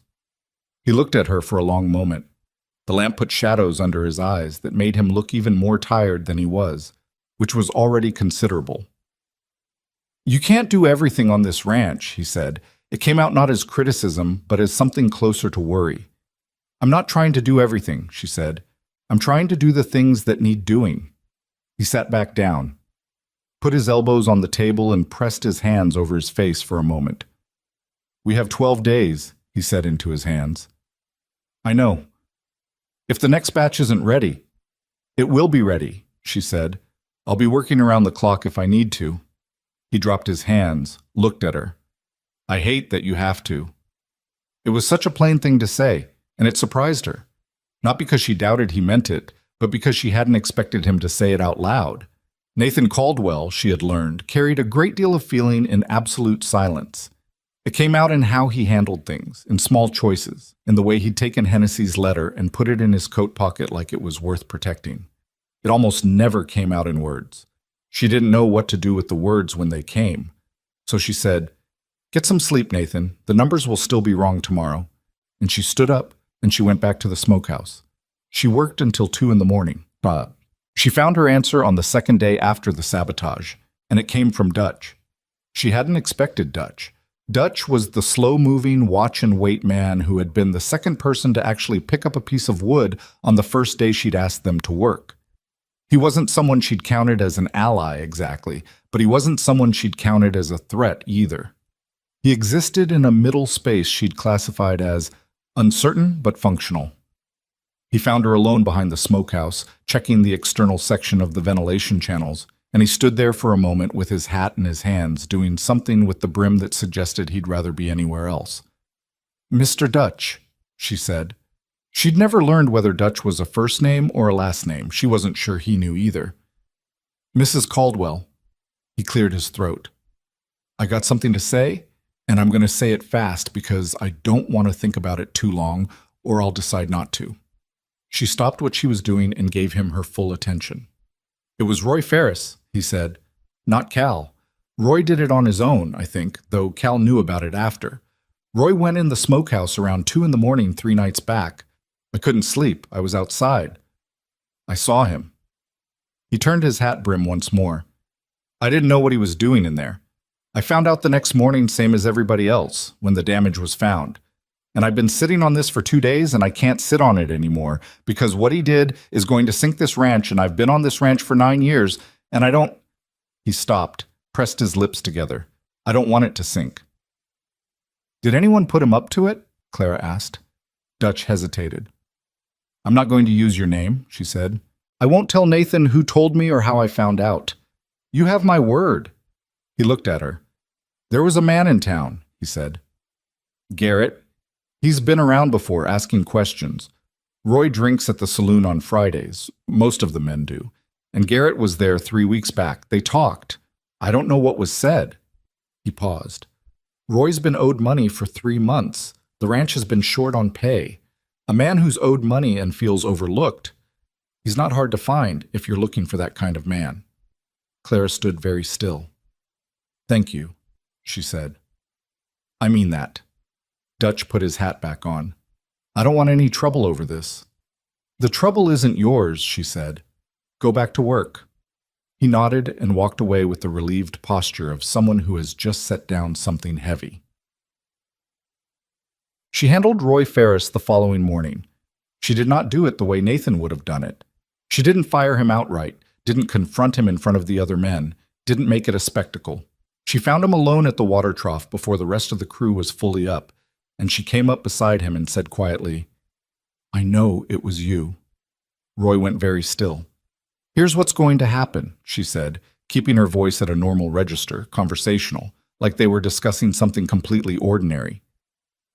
Speaker 1: He looked at her for a long moment. The lamp put shadows under his eyes that made him look even more tired than he was, which was already considerable. "You can't do everything on this ranch," he said. It came out not as criticism, but as something closer to worry. "I'm not trying to do everything," she said. "I'm trying to do the things that need doing." He sat back down, put his elbows on the table, and pressed his hands over his face for a moment. "We have 12 days, he said into his hands. "I know. If the next batch isn't ready." "It will be ready," she said. "I'll be working around the clock if I need to." He dropped his hands, looked at her. "I hate that you have to." It was such a plain thing to say, and it surprised her. Not because she doubted he meant it, but because she hadn't expected him to say it out loud. Nathan Caldwell, she had learned, carried a great deal of feeling in absolute silence. It came out in how he handled things, in small choices, in the way he'd taken Hennessy's letter and put it in his coat pocket like it was worth protecting. It almost never came out in words. She didn't know what to do with the words when they came. So she said, "Get some sleep, Nathan. The numbers will still be wrong tomorrow." And she stood up and she went back to the smokehouse. She worked until 2 in the morning. She found her answer on the second day after the sabotage, and it came from Dutch. She hadn't expected Dutch. Dutch was the slow-moving, watch-and-wait man who had been the second person to actually pick up a piece of wood on the first day she'd asked them to work. He wasn't someone she'd counted as an ally exactly, but he wasn't someone she'd counted as a threat either. He existed in a middle space she'd classified as uncertain but functional. He found her alone behind the smokehouse, checking the external section of the ventilation channels, and he stood there for a moment with his hat in his hands, doing something with the brim that suggested he'd rather be anywhere else. "Mr. Dutch," she said. She'd never learned whether Dutch was a first name or a last name. She wasn't sure he knew either. "Mrs. Caldwell." He cleared his throat. "I got something to say, and I'm going to say it fast because I don't want to think about it too long, or I'll decide not to." She stopped what she was doing and gave him her full attention. "It was Roy Ferris," he said. "Not Cal. Roy did it on his own, I think, though Cal knew about it after. Roy went in the smokehouse around 2 in the morning 3 nights back. I couldn't sleep. I was outside. I saw him." He turned his hat brim once more. "I didn't know what he was doing in there. I found out the next morning, same as everybody else, when the damage was found. And I've been sitting on this for 2 days, and I can't sit on it anymore, because what he did is going to sink this ranch, and I've been on this ranch for 9 years, and I don't—" He stopped, pressed his lips together. "I don't want it to sink." "Did anyone put him up to it?" Clara asked. Dutch hesitated. "I'm not going to use your name," she said. "I won't tell Nathan who told me or how I found out. You have my word." He looked at her. "There was a man in town," he said. "Garrett. He's been around before, asking questions. Roy drinks at the saloon on Fridays. Most of the men do. And Garrett was there 3 weeks back. They talked. I don't know what was said." He paused. "Roy's been owed money for 3 months. The ranch has been short on pay. A man who's owed money and feels overlooked. He's not hard to find if you're looking for that kind of man." Clara stood very still. "Thank you," she said. "I mean that." Dutch put his hat back on. "I don't want any trouble over this." "The trouble isn't yours," she said. "Go back to work." He nodded and walked away with the relieved posture of someone who has just set down something heavy. She handled Roy Ferris the following morning. She did not do it the way Nathan would have done it. She didn't fire him outright, didn't confront him in front of the other men, didn't make it a spectacle. She found him alone at the water trough before the rest of the crew was fully up, and she came up beside him and said quietly, "I know it was you." Roy went very still. "Here's what's going to happen," she said, keeping her voice at a normal register, conversational, like they were discussing something completely ordinary.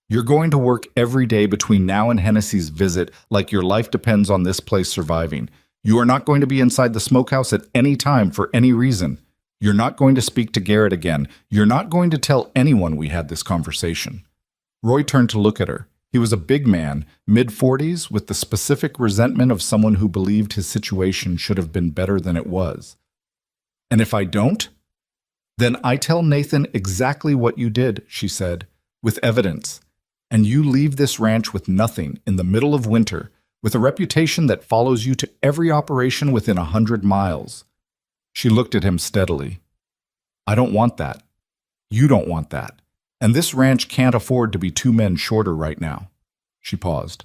Speaker 1: "You're going to work every day between now and Hennessy's visit like your life depends on this place surviving. You are not going to be inside the smokehouse at any time for any reason. You're not going to speak to Garrett again. You're not going to tell anyone we had this conversation." Roy turned to look at her. He was a big man, mid-40s, with the specific resentment of someone who believed his situation should have been better than it was. "And if I don't?" "Then I tell Nathan exactly what you did," she said, "with evidence. And you leave this ranch with nothing in the middle of winter, with a reputation that follows you to every operation within 100 miles. She looked at him steadily. "I don't want that. You don't want that. And this ranch can't afford to be 2 men shorter right now." She paused.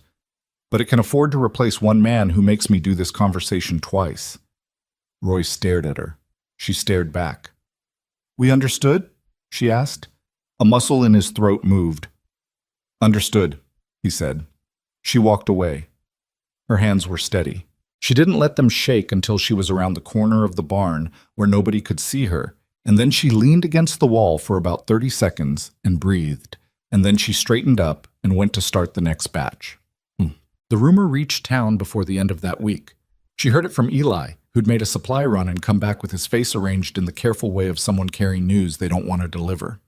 Speaker 1: "But it can afford to replace 1 man who makes me do this conversation twice." Roy stared at her. She stared back. "We understood?" she asked. A muscle in his throat moved. "Understood," he said. She walked away. Her hands were steady. She didn't let them shake until she was around the corner of the barn where nobody could see her, and then she leaned against the wall for about 30 seconds and breathed, and then she straightened up and went to start the next batch. The rumor reached town before the end of that week. She heard it from Eli, who'd made a supply run and come back with his face arranged in the careful way of someone carrying news they don't want to deliver.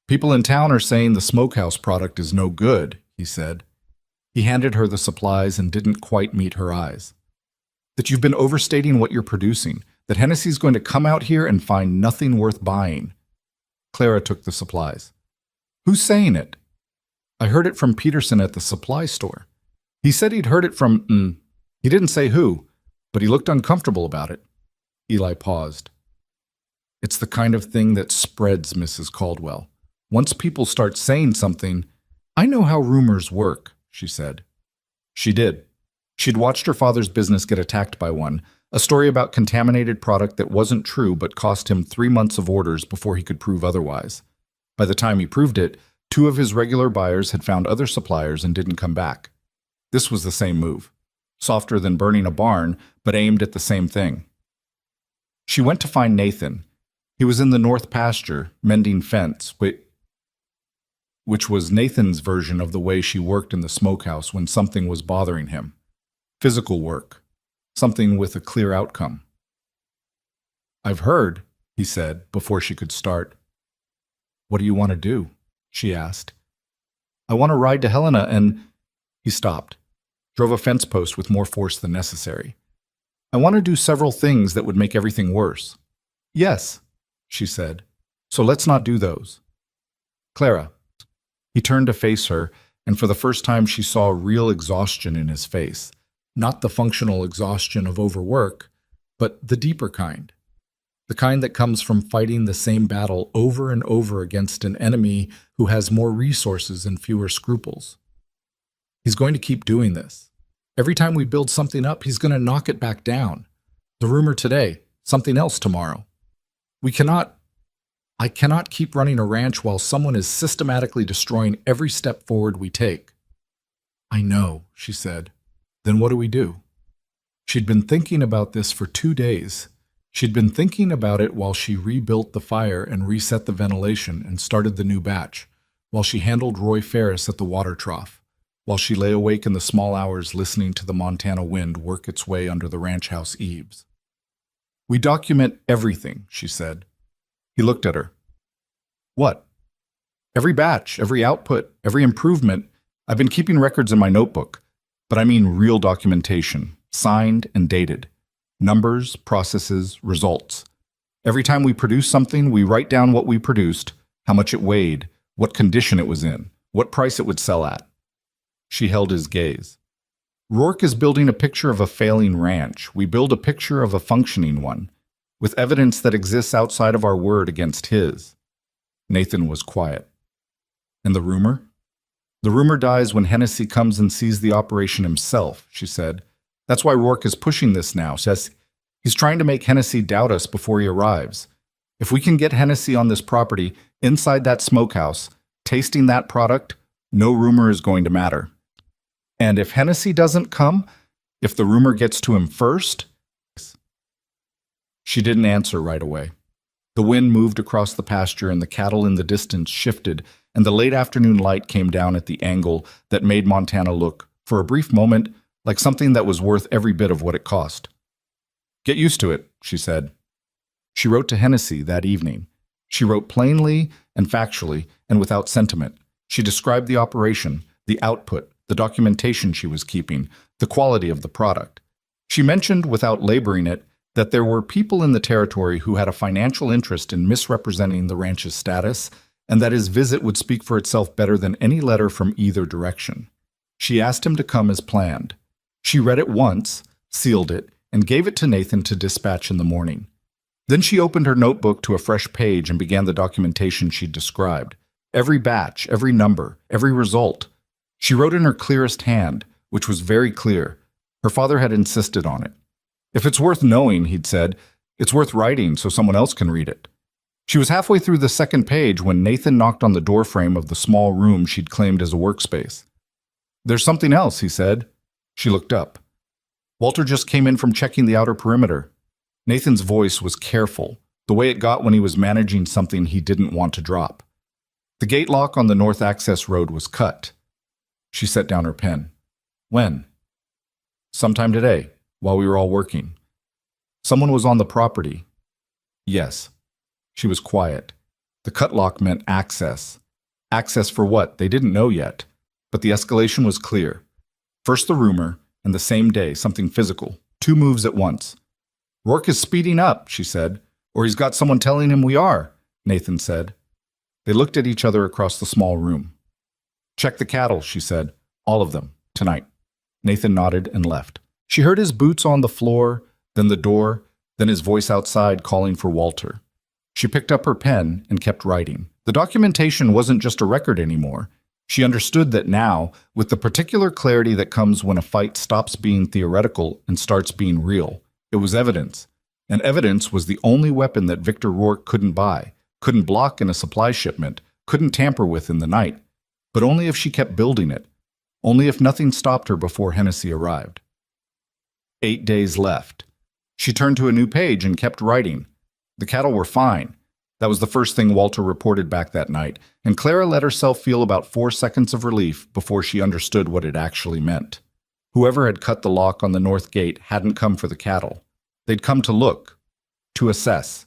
Speaker 1: "People in town are saying the Smokehouse product is no good," he said. He handed her the supplies and didn't quite meet her eyes. "That you've been overstating what you're producing, That Hennessy's going to come out here and find nothing worth buying. Clara took the supplies. Who's saying it? I heard it from Peterson at the supply store. He said he'd heard it from, he didn't say who, but he looked uncomfortable about it. Eli paused. It's the kind of thing that spreads, Mrs. Caldwell. Once people start saying something, I know how rumors work, she said. She did. She'd watched her father's business get attacked by one, a story about contaminated product that wasn't true but cost him 3 months of orders before he could prove otherwise. By the time he proved it, 2 of his regular buyers had found other suppliers and didn't come back. This was the same move. Softer than burning a barn, but aimed at the same thing. She went to find Nathan. He was in the north pasture, mending fence, which was Nathan's version of the way she worked in the smokehouse when something was bothering him. Physical work. Something with a clear outcome. I've heard, he said, before she could start. What do you want to do? She asked. I want to ride to Helena and... He stopped, drove a fence post with more force than necessary. I want to do several things that would make everything worse. Yes, she said. So let's not do those. Clara. He turned to face her, and for the first time she saw real exhaustion in his face. Not the functional exhaustion of overwork, but the deeper kind. The kind that comes from fighting the same battle over and over against an enemy who has more resources and fewer scruples. He's going to keep doing this. Every time we build something up, he's going to knock it back down. The rumor today, something else tomorrow. I cannot keep running a ranch while someone is systematically destroying every step forward we take. I know, she said. Then what do we do? She'd been thinking about this for 2 days. She'd been thinking about it while she rebuilt the fire and reset the ventilation and started the new batch, while she handled Roy Ferris at the water trough, while she lay awake in the small hours listening to the Montana wind work its way under the ranch house eaves. We document everything, she said. He looked at her. What? Every batch, every output, every improvement. I've been keeping records in my notebook. But I mean real documentation, signed and dated. Numbers, processes, results. Every time we produce something, we write down what we produced, how much it weighed, what condition it was in, what price it would sell at. She held his gaze. Rourke is building a picture of a failing ranch. We build a picture of a functioning one, with evidence that exists outside of our word against his. Nathan was quiet. And the rumor? The rumor dies when Hennessy comes and sees the operation himself, she said. That's why Rourke is pushing this now. Says he's trying to make Hennessy doubt us before he arrives. If we can get Hennessy on this property, inside that smokehouse, tasting that product, no rumor is going to matter. And if Hennessy doesn't come, if the rumor gets to him first... She didn't answer right away. The wind moved across the pasture and the cattle in the distance shifted, and the late afternoon light came down at the angle that made Montana look, for a brief moment, like something that was worth every bit of what it cost. Get used to it, she said. She wrote to Hennessy that evening. She wrote plainly and factually and without sentiment. She described the operation, the output, the documentation she was keeping, the quality of the product. She mentioned, without laboring it, that there were people in the territory who had a financial interest in misrepresenting the ranch's status, and that his visit would speak for itself better than any letter from either direction. She asked him to come as planned. She read it once, sealed it, and gave it to Nathan to dispatch in the morning. Then she opened her notebook to a fresh page and began the documentation she'd described. Every batch, every number, every result. She wrote in her clearest hand, which was very clear. Her father had insisted on it. If it's worth knowing, he'd said, it's worth writing so someone else can read it. She was halfway through the second page when Nathan knocked on the doorframe of the small room she'd claimed as a workspace. There's something else, he said. She looked up. Walter just came in from checking the outer perimeter. Nathan's voice was careful, the way it got when he was managing something he didn't want to drop. The gate lock on the north access road was cut. She set down her pen. When? Sometime today, while we were all working. Someone was on the property. Yes. She was quiet. The cut lock meant access. Access for what? They didn't know yet. But the escalation was clear. First the rumor, and the same day, something physical. 2 moves at once. Rourke is speeding up, she said. Or he's got someone telling him we are, Nathan said. They looked at each other across the small room. Check the cattle, she said. All of them, tonight. Nathan nodded and left. She heard his boots on the floor, then the door, then his voice outside calling for Walter. She picked up her pen and kept writing. The documentation wasn't just a record anymore. She understood that now, with the particular clarity that comes when a fight stops being theoretical and starts being real, it was evidence. And evidence was the only weapon that Victor Rourke couldn't buy, couldn't block in a supply shipment, couldn't tamper with in the night. But only if she kept building it. Only if nothing stopped her before Hennessy arrived. 8 days left. She turned to a new page and kept writing. The cattle were fine. That was the first thing Walter reported back that night, and Clara let herself feel about 4 seconds of relief before she understood what it actually meant. Whoever had cut the lock on the north gate hadn't come for the cattle. They'd come to look, to assess,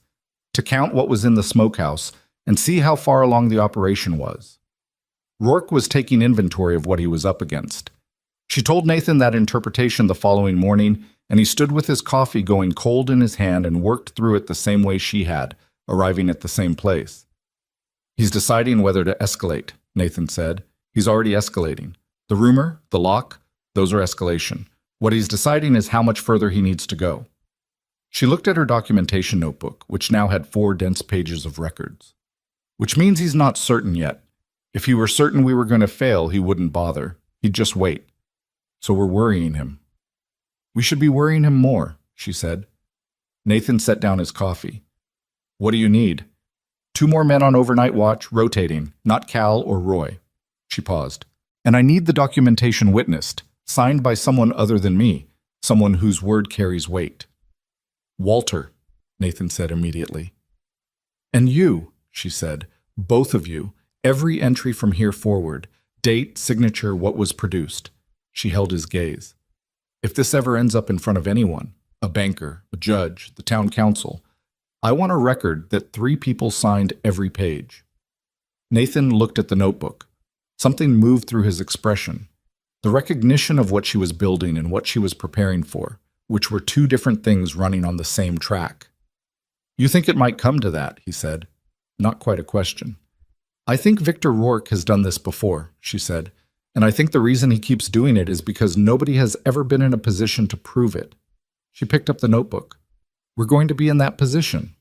Speaker 1: to count what was in the smokehouse and see how far along the operation was. Rourke was taking inventory of what he was up against. She told Nathan that interpretation the following morning, and he stood with his coffee going cold in his hand and worked through it the same way she had, arriving at the same place. He's deciding whether to escalate, Nathan said. He's already escalating. The rumor, the lock, those are escalation. What he's deciding is how much further he needs to go. She looked at her documentation notebook, which now had 4 dense pages of records. Which means he's not certain yet. If he were certain we were going to fail, he wouldn't bother. He'd just wait. So we're worrying him. We should be worrying him more, she said. Nathan set down his coffee. What do you need? 2 more men on overnight watch, rotating, not Cal or Roy. She paused. And I need the documentation witnessed, signed by someone other than me, someone whose word carries weight. Walter, Nathan said immediately. And you, she said, both of you, every entry from here forward, date, signature, what was produced. She held his gaze. If this ever ends up in front of anyone, a banker, a judge, the town council, I want a record that 3 people signed every page. Nathan looked at the notebook. Something moved through his expression. The recognition of what she was building and what she was preparing for, which were 2 different things running on the same track. You think it might come to that, he said. Not quite a question. I think Victor Rourke has done this before, she said, and I think the reason he keeps doing it is because nobody has ever been in a position to prove it. She picked up the notebook. We're going to be in that position.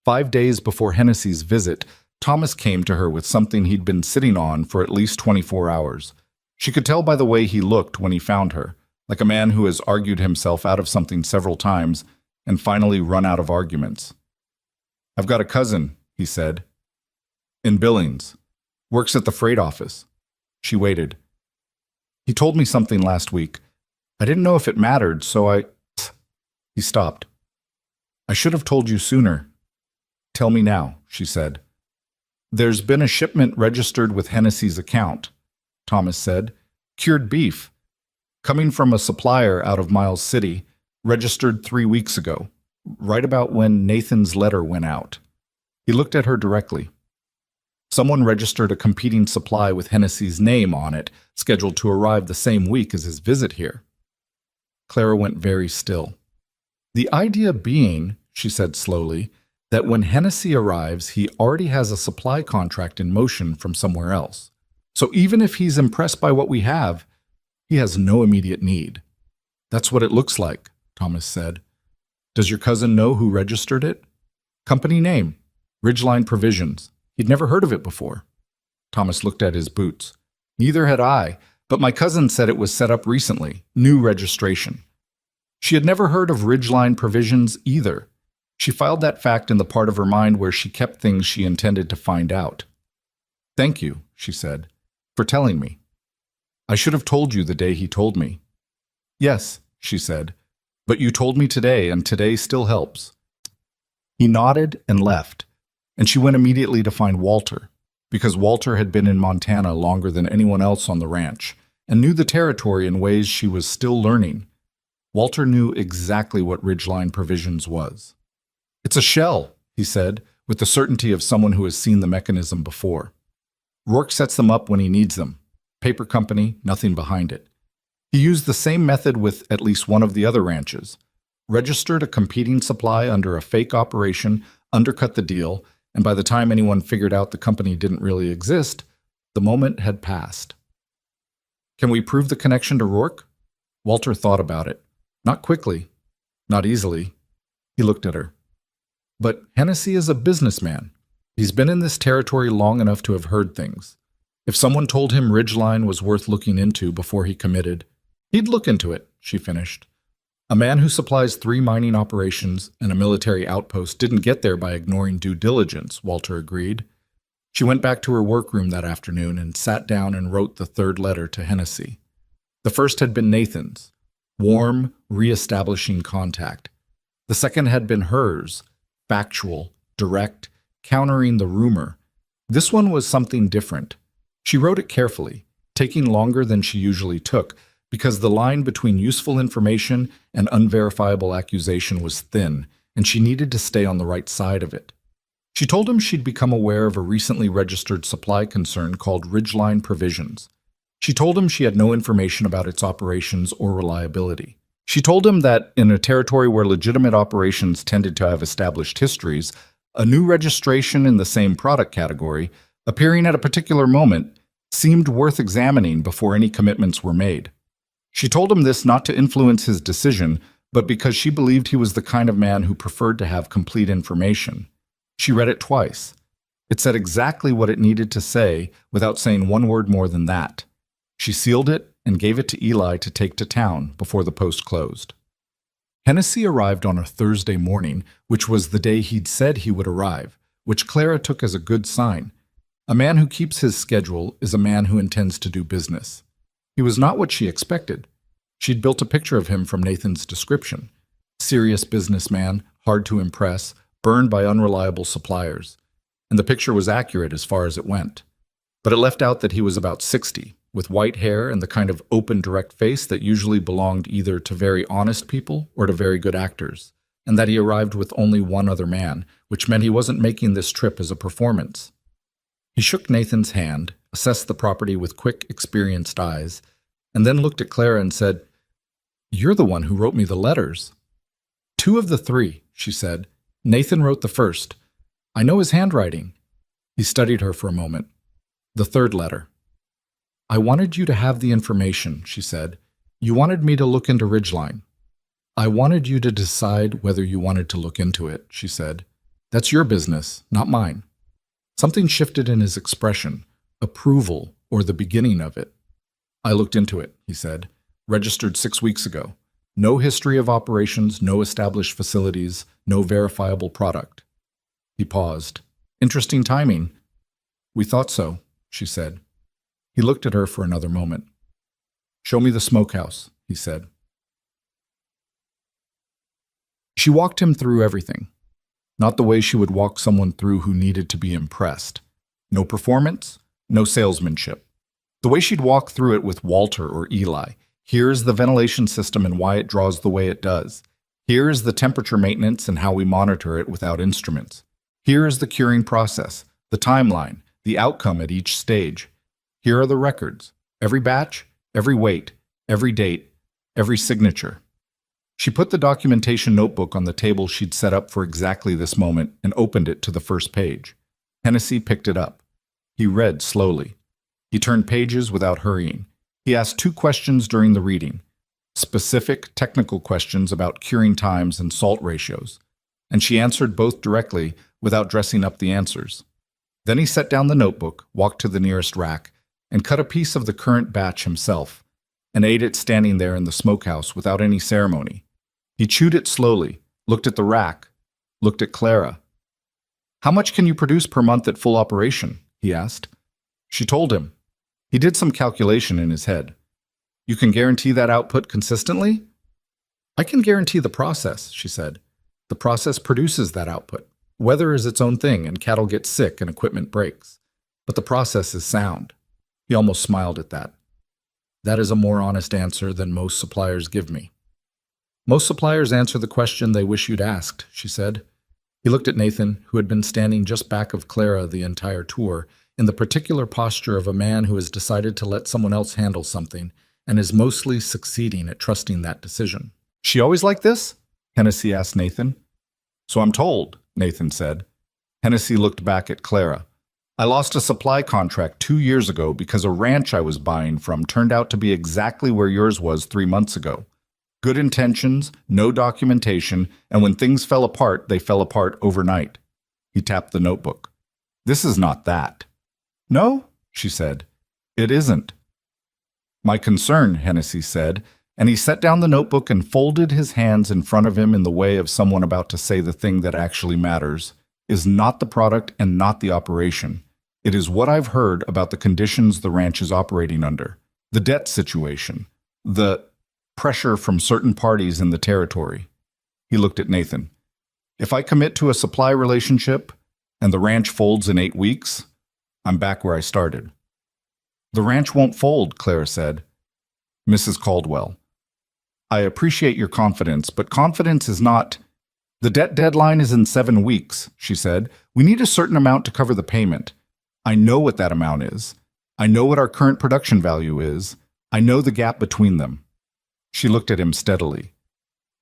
Speaker 1: 5 days before Hennessy's visit, Thomas came to her with something he'd been sitting on for at least 24 hours. She could tell by the way he looked when he found her, like a man who has argued himself out of something several times and finally run out of arguments. I've got a cousin, he said. In Billings. Works at the freight office. She waited. He told me something last week. I didn't know if it mattered, so He stopped. I should have told you sooner. Tell me now, she said. There's been a shipment registered with Hennessy's account, Thomas said. Cured beef. Coming from a supplier out of Miles City, registered 3 weeks ago, right about when Nathan's letter went out. He looked at her directly. Someone registered a competing supply with Hennessy's name on it, scheduled to arrive the same week as his visit here. Clara went very still. The idea being, she said slowly, that when Hennessy arrives, he already has a supply contract in motion from somewhere else. So even if he's impressed by what we have, he has no immediate need. That's what it looks like, Thomas said. Does your cousin know who registered it? Company name, Ridgeline Provisions. He'd never heard of it before. Thomas looked at his boots. Neither had I, but my cousin said it was set up recently, new registration. She had never heard of Ridgeline Provisions either. She filed that fact in the part of her mind where she kept things she intended to find out. Thank you, she said, for telling me. I should have told you the day he told me. Yes, she said, but you told me today, and today still helps. He nodded and left, and she went immediately to find Walter, because Walter had been in Montana longer than anyone else on the ranch, and knew the territory in ways she was still learning. Walter knew exactly what Ridgeline Provisions was. It's a shell, he said, with the certainty of someone who has seen the mechanism before. Rourke sets them up when he needs them. Paper company, nothing behind it. He used the same method with at least one of the other ranches. registered a competing supply under a fake operation, undercut the deal, and by the time anyone figured out the company didn't really exist, the moment had passed. Can we prove the connection to Rourke? Walter thought about it. Not quickly. Not easily. He looked at her. But Hennessy is a businessman. He's been in this territory long enough to have heard things. If someone told him Ridgeline was worth looking into before he committed, he'd look into it, she finished. A man who supplies 3 mining operations and a military outpost didn't get there by ignoring due diligence, Walter agreed. She went back to her workroom that afternoon and sat down and wrote the 3rd letter to Hennessy. The first had been Nathan's, warm, re-establishing contact. The second had been hers, factual, direct, countering the rumor. This one was something different. She wrote it carefully, taking longer than she usually took, because the line between useful information and unverifiable accusation was thin, and she needed to stay on the right side of it. She told him she'd become aware of a recently registered supply concern called Ridgeline Provisions. She told him she had no information about its operations or reliability. She told him that, in a territory where legitimate operations tended to have established histories, a new registration in the same product category, appearing at a particular moment, seemed worth examining before any commitments were made. She told him this not to influence his decision, but because she believed he was the kind of man who preferred to have complete information. She read it twice. It said exactly what it needed to say without saying one word more than that. She sealed it and gave it to Eli to take to town before the post closed. Hennessy arrived on a Thursday morning, which was the day he'd said he would arrive, which Clara took as a good sign. A man who keeps his schedule is a man who intends to do business. He was not what she expected. She'd built a picture of him from Nathan's description. Serious businessman, hard to impress, burned by unreliable suppliers. And the picture was accurate as far as it went. But it left out that he was about 60, with white hair and the kind of open, direct face that usually belonged either to very honest people or to very good actors, and that he arrived with only one other man, which meant he wasn't making this trip as a performance. He shook Nathan's hand, assessed the property with quick, experienced eyes, and then looked at Clara and said, "You're the one who wrote me the letters." "2 of the 3, she said. "Nathan wrote the first. I know his handwriting." He studied her for a moment. "The 3rd letter." "I wanted you to have the information," she said. "You wanted me to look into Ridgeline." "I wanted you to decide whether you wanted to look into it," she said. "That's your business, not mine." Something shifted in his expression, approval, or the beginning of it. "I looked into it," he said. "Registered 6 weeks ago. No history of operations, no established facilities, no verifiable product." He paused. "Interesting timing." "We thought so," she said. He looked at her for another moment. "Show me the smokehouse," he said. She walked him through everything. Not the way she would walk someone through who needed to be impressed. No performance, no salesmanship. The way she'd walk through it with Walter or Eli. Here's the ventilation system and why it draws the way it does. Here's the temperature maintenance and how we monitor it without instruments. Here is the curing process, the timeline, the outcome at each stage. Here are the records, every batch, every weight, every date, every signature. She put the documentation notebook on the table she'd set up for exactly this moment and opened it to the first page. Hennessy picked it up. He read slowly. He turned pages without hurrying. He asked 2 questions during the reading, specific technical questions about curing times and salt ratios, and she answered both directly without dressing up the answers. Then he set down the notebook, walked to the nearest rack, and cut a piece of the current batch himself, and ate it standing there in the smokehouse without any ceremony. He chewed it slowly, looked at the rack, looked at Clara. "How much can you produce per month at full operation?" he asked. She told him. He did some calculation in his head. "You can guarantee that output consistently?" "I can guarantee the process," she said. "The process produces that output. Weather is its own thing, and cattle get sick and equipment breaks. But the process is sound." He almost smiled at that. "That is a more honest answer than most suppliers give me." "Most suppliers answer the question they wish you'd asked," she said. He looked at Nathan, who had been standing just back of Clara the entire tour, in the particular posture of a man who has decided to let someone else handle something and is mostly succeeding at trusting that decision. "She always like this?" Hennessy asked Nathan. So I'm told, Nathan said. Hennessy looked back at Clara. I lost a supply contract 2 years ago because a ranch I was buying from turned out to be exactly where yours was 3 months ago. Good intentions, no documentation, and when things fell apart, they fell apart overnight. He tapped the notebook. This is not that. No, she said. It isn't. My concern, Hennessy said, and he set down the notebook and folded his hands in front of him in the way of someone about to say the thing that actually matters, is not the product and not the operation. It is what I've heard about the conditions the ranch is operating under, the debt situation, the pressure from certain parties in the territory. He looked at Nathan. If I commit to a supply relationship and the ranch folds in 8 weeks, I'm back where I started. The ranch won't fold, Clara said. Mrs. Caldwell, I appreciate your confidence, but confidence is not... The debt deadline is in 7 weeks, she said. We need a certain amount to cover the payment. I know what that amount is. I know what our current production value is. I know the gap between them. She looked at him steadily.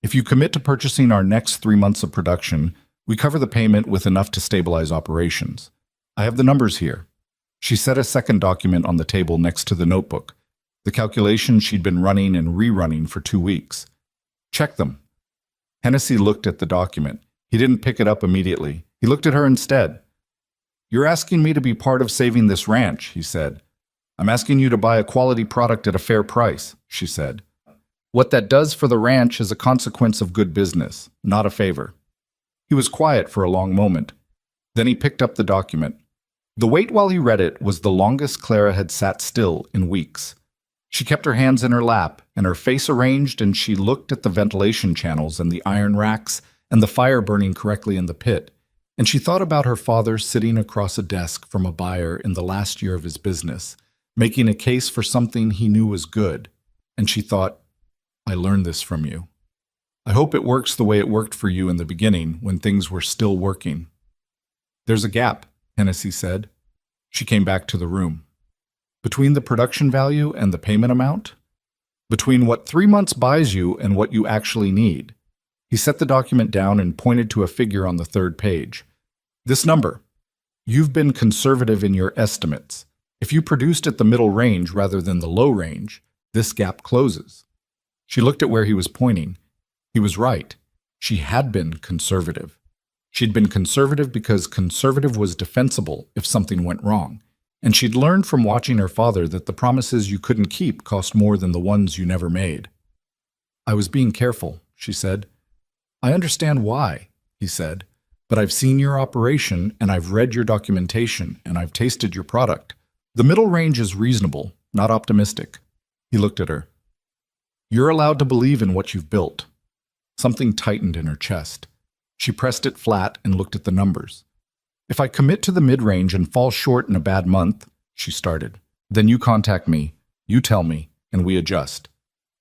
Speaker 1: If you commit to purchasing our next 3 months of production, we cover the payment with enough to stabilize operations. I have the numbers here. She set a second document on the table next to the notebook, the calculations she'd been running and rerunning for 2 weeks. Check them. Hennessy looked at the document. He didn't pick it up immediately. He looked at her instead. You're asking me to be part of saving this ranch, he said. I'm asking you to buy a quality product at a fair price, she said. What that does for the ranch is a consequence of good business, not a favor. He was quiet for a long moment. Then he picked up the document. The wait while he read it was the longest Clara had sat still in weeks. She kept her hands in her lap and her face arranged, and she looked at the ventilation channels and the iron racks and the fire burning correctly in the pit. And she thought about her father sitting across a desk from a buyer in the last year of his business, making a case for something he knew was good. And she thought, I learned this from you. I hope it works the way it worked for you in the beginning when things were still working. There's a gap, Hennessy said. She came back to the room. Between the production value and the payment amount? Between what 3 months buys you and what you actually need. He set the document down and pointed to a figure on the 3rd page. This number. You've been conservative in your estimates. If you produced at the middle range rather than the low range, this gap closes. She looked at where he was pointing. He was right. She had been conservative. She'd been conservative because conservative was defensible if something went wrong. And she'd learned from watching her father that the promises you couldn't keep cost more than the ones you never made. I was being careful, she said. I understand why, he said, but I've seen your operation and I've read your documentation and I've tasted your product. The middle range is reasonable, not optimistic. He looked at her. You're allowed to believe in what you've built. Something tightened in her chest. She pressed it flat and looked at the numbers. If I commit to the mid-range and fall short in a bad month, she started, then you contact me, you tell me, and we adjust.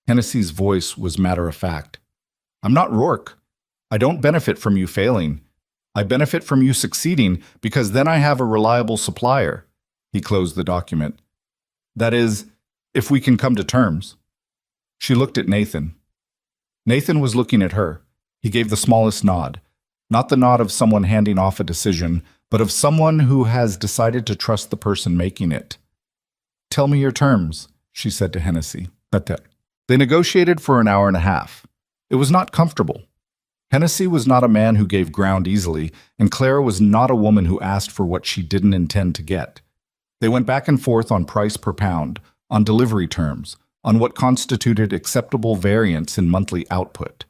Speaker 1: Hennessy's voice was matter-of-fact. I'm not Rourke. I don't benefit from you failing. I benefit from you succeeding because then I have a reliable supplier. He closed the document. That is, if we can come to terms. She looked at Nathan. Nathan was looking at her. He gave the smallest nod. Not the nod of someone handing off a decision, but of someone who has decided to trust the person making it. Tell me your terms, she said to Hennessy. They negotiated for an hour and a half. It was not comfortable. Hennessy was not a man who gave ground easily, and Clara was not a woman who asked for what she didn't intend to get. They went back and forth on price per pound, on delivery terms, on what constituted acceptable variance in monthly output.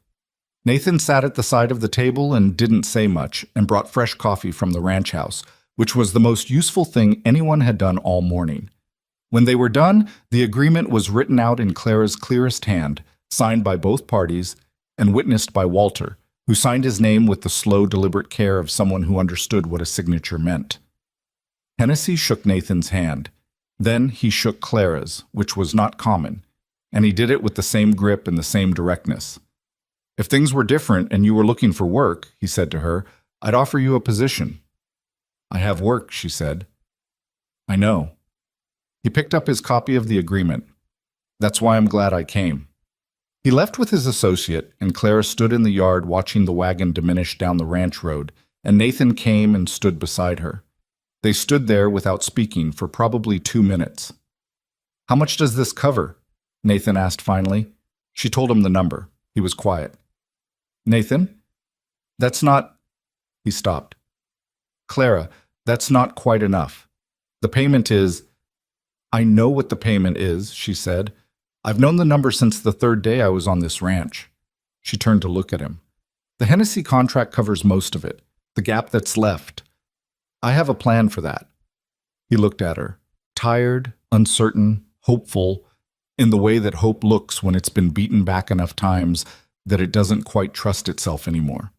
Speaker 1: Nathan sat at the side of the table and didn't say much, and brought fresh coffee from the ranch house, which was the most useful thing anyone had done all morning. When they were done, the agreement was written out in Clara's clearest hand, signed by both parties, and witnessed by Walter, who signed his name with the slow, deliberate care of someone who understood what a signature meant. Hennessy shook Nathan's hand. Then he shook Clara's, which was not common, and he did it with the same grip and the same directness. If things were different and you were looking for work, he said to her, I'd offer you a position. I have work, she said. I know. He picked up his copy of the agreement. That's why I'm glad I came. He left with his associate, and Clara stood in the yard watching the wagon diminish down the ranch road, and Nathan came and stood beside her. They stood there without speaking for probably 2 minutes. "How much does this cover?" Nathan asked finally. She told him the number. He was quiet. "Nathan? That's not—" He stopped. "Clara, that's not quite enough. The payment is—" "I know what the payment is," she said. "I've known the number since the 3rd day I was on this ranch." She turned to look at him. "The Hennessy contract covers most of it, the gap that's left. I have a plan for that." He looked at her, tired, uncertain, hopeful, in the way that hope looks when it's been beaten back enough times that it doesn't quite trust itself anymore.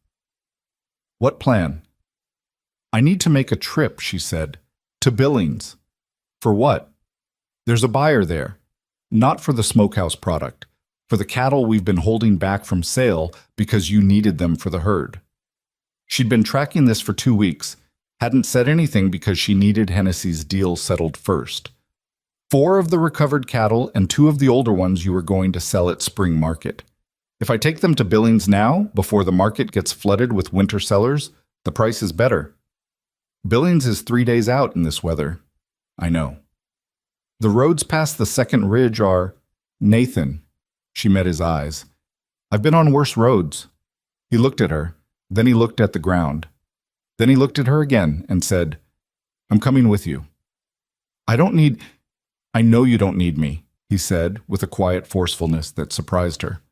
Speaker 1: "What plan?" "I need to make a trip," she said, "to Billings." "For what?" "There's a buyer there. Not for the Smokehouse product, for the cattle we've been holding back from sale because you needed them for the herd." She'd been tracking this for 2 weeks, hadn't said anything because she needed Hennessy's deal settled first. 4 of the recovered cattle and 2 of the older ones you were going to sell at spring market. If I take them to Billings now, before the market gets flooded with winter sellers, the price is better. Billings is 3 days out in this weather. I know. The roads past the second ridge are— Nathan. She met his eyes. "I've been on worse roads." He looked at her, then he looked at the ground. Then he looked at her again and said, "I'm coming with you." "I know you don't need me," he said with a quiet forcefulness that surprised her.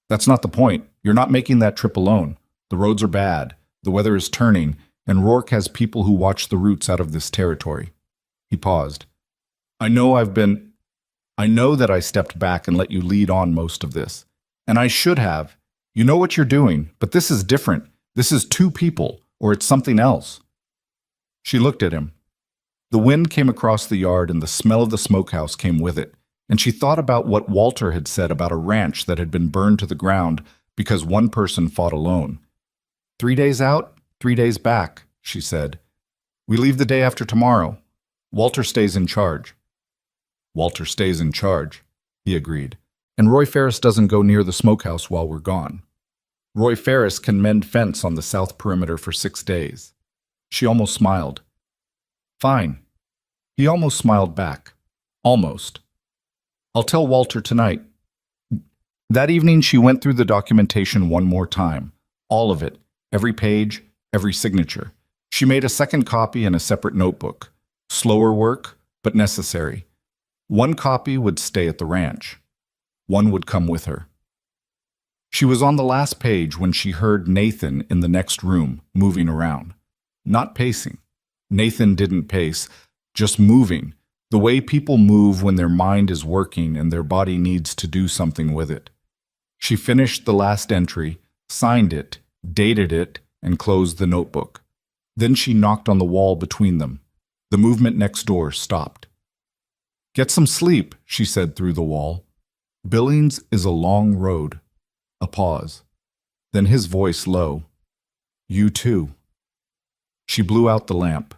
Speaker 1: "That's not the point. You're not making that trip alone. The roads are bad, the weather is turning, and Rourke has people who watch the routes out of this territory." He paused. I know that I stepped back and let you lead on most of this. And I should have. You know what you're doing, but this is different. This is 2 people, or it's something else." She looked at him. The wind came across the yard and the smell of the smokehouse came with it, and she thought about what Walter had said about a ranch that had been burned to the ground because one person fought alone. 3 days out, 3 days back, she said. "We leave the day after tomorrow. Walter stays in charge." "Walter stays in charge," he agreed. "And Roy Ferris doesn't go near the smokehouse while we're gone. Roy Ferris can mend fence on the south perimeter for 6 days." She almost smiled. "Fine." He almost smiled back. Almost. "I'll tell Walter tonight." That evening she went through the documentation one more time. All of it. Every page, every signature. She made a second copy in a separate notebook. Slower work, but necessary. One copy would stay at the ranch. One would come with her. She was on the last page when she heard Nathan in the next room, moving around. Not pacing. Nathan didn't pace, just moving, the way people move when their mind is working and their body needs to do something with it. She finished the last entry, signed it, dated it, and closed the notebook. Then she knocked on the wall between them. The movement next door stopped. "Get some sleep," she said through the wall. "Billings is a long road." A pause. Then his voice low. "You too." She blew out the lamp.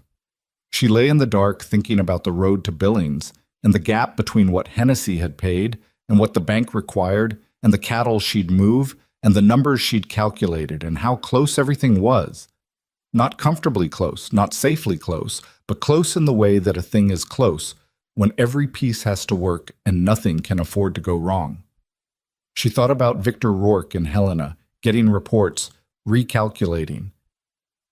Speaker 1: She lay in the dark thinking about the road to Billings and the gap between what Hennessy had paid and what the bank required and the cattle she'd move and the numbers she'd calculated and how close everything was. Not comfortably close, not safely close, but close in the way that a thing is close, when every piece has to work and nothing can afford to go wrong. She thought about Victor Rourke and Helena, getting reports, recalculating.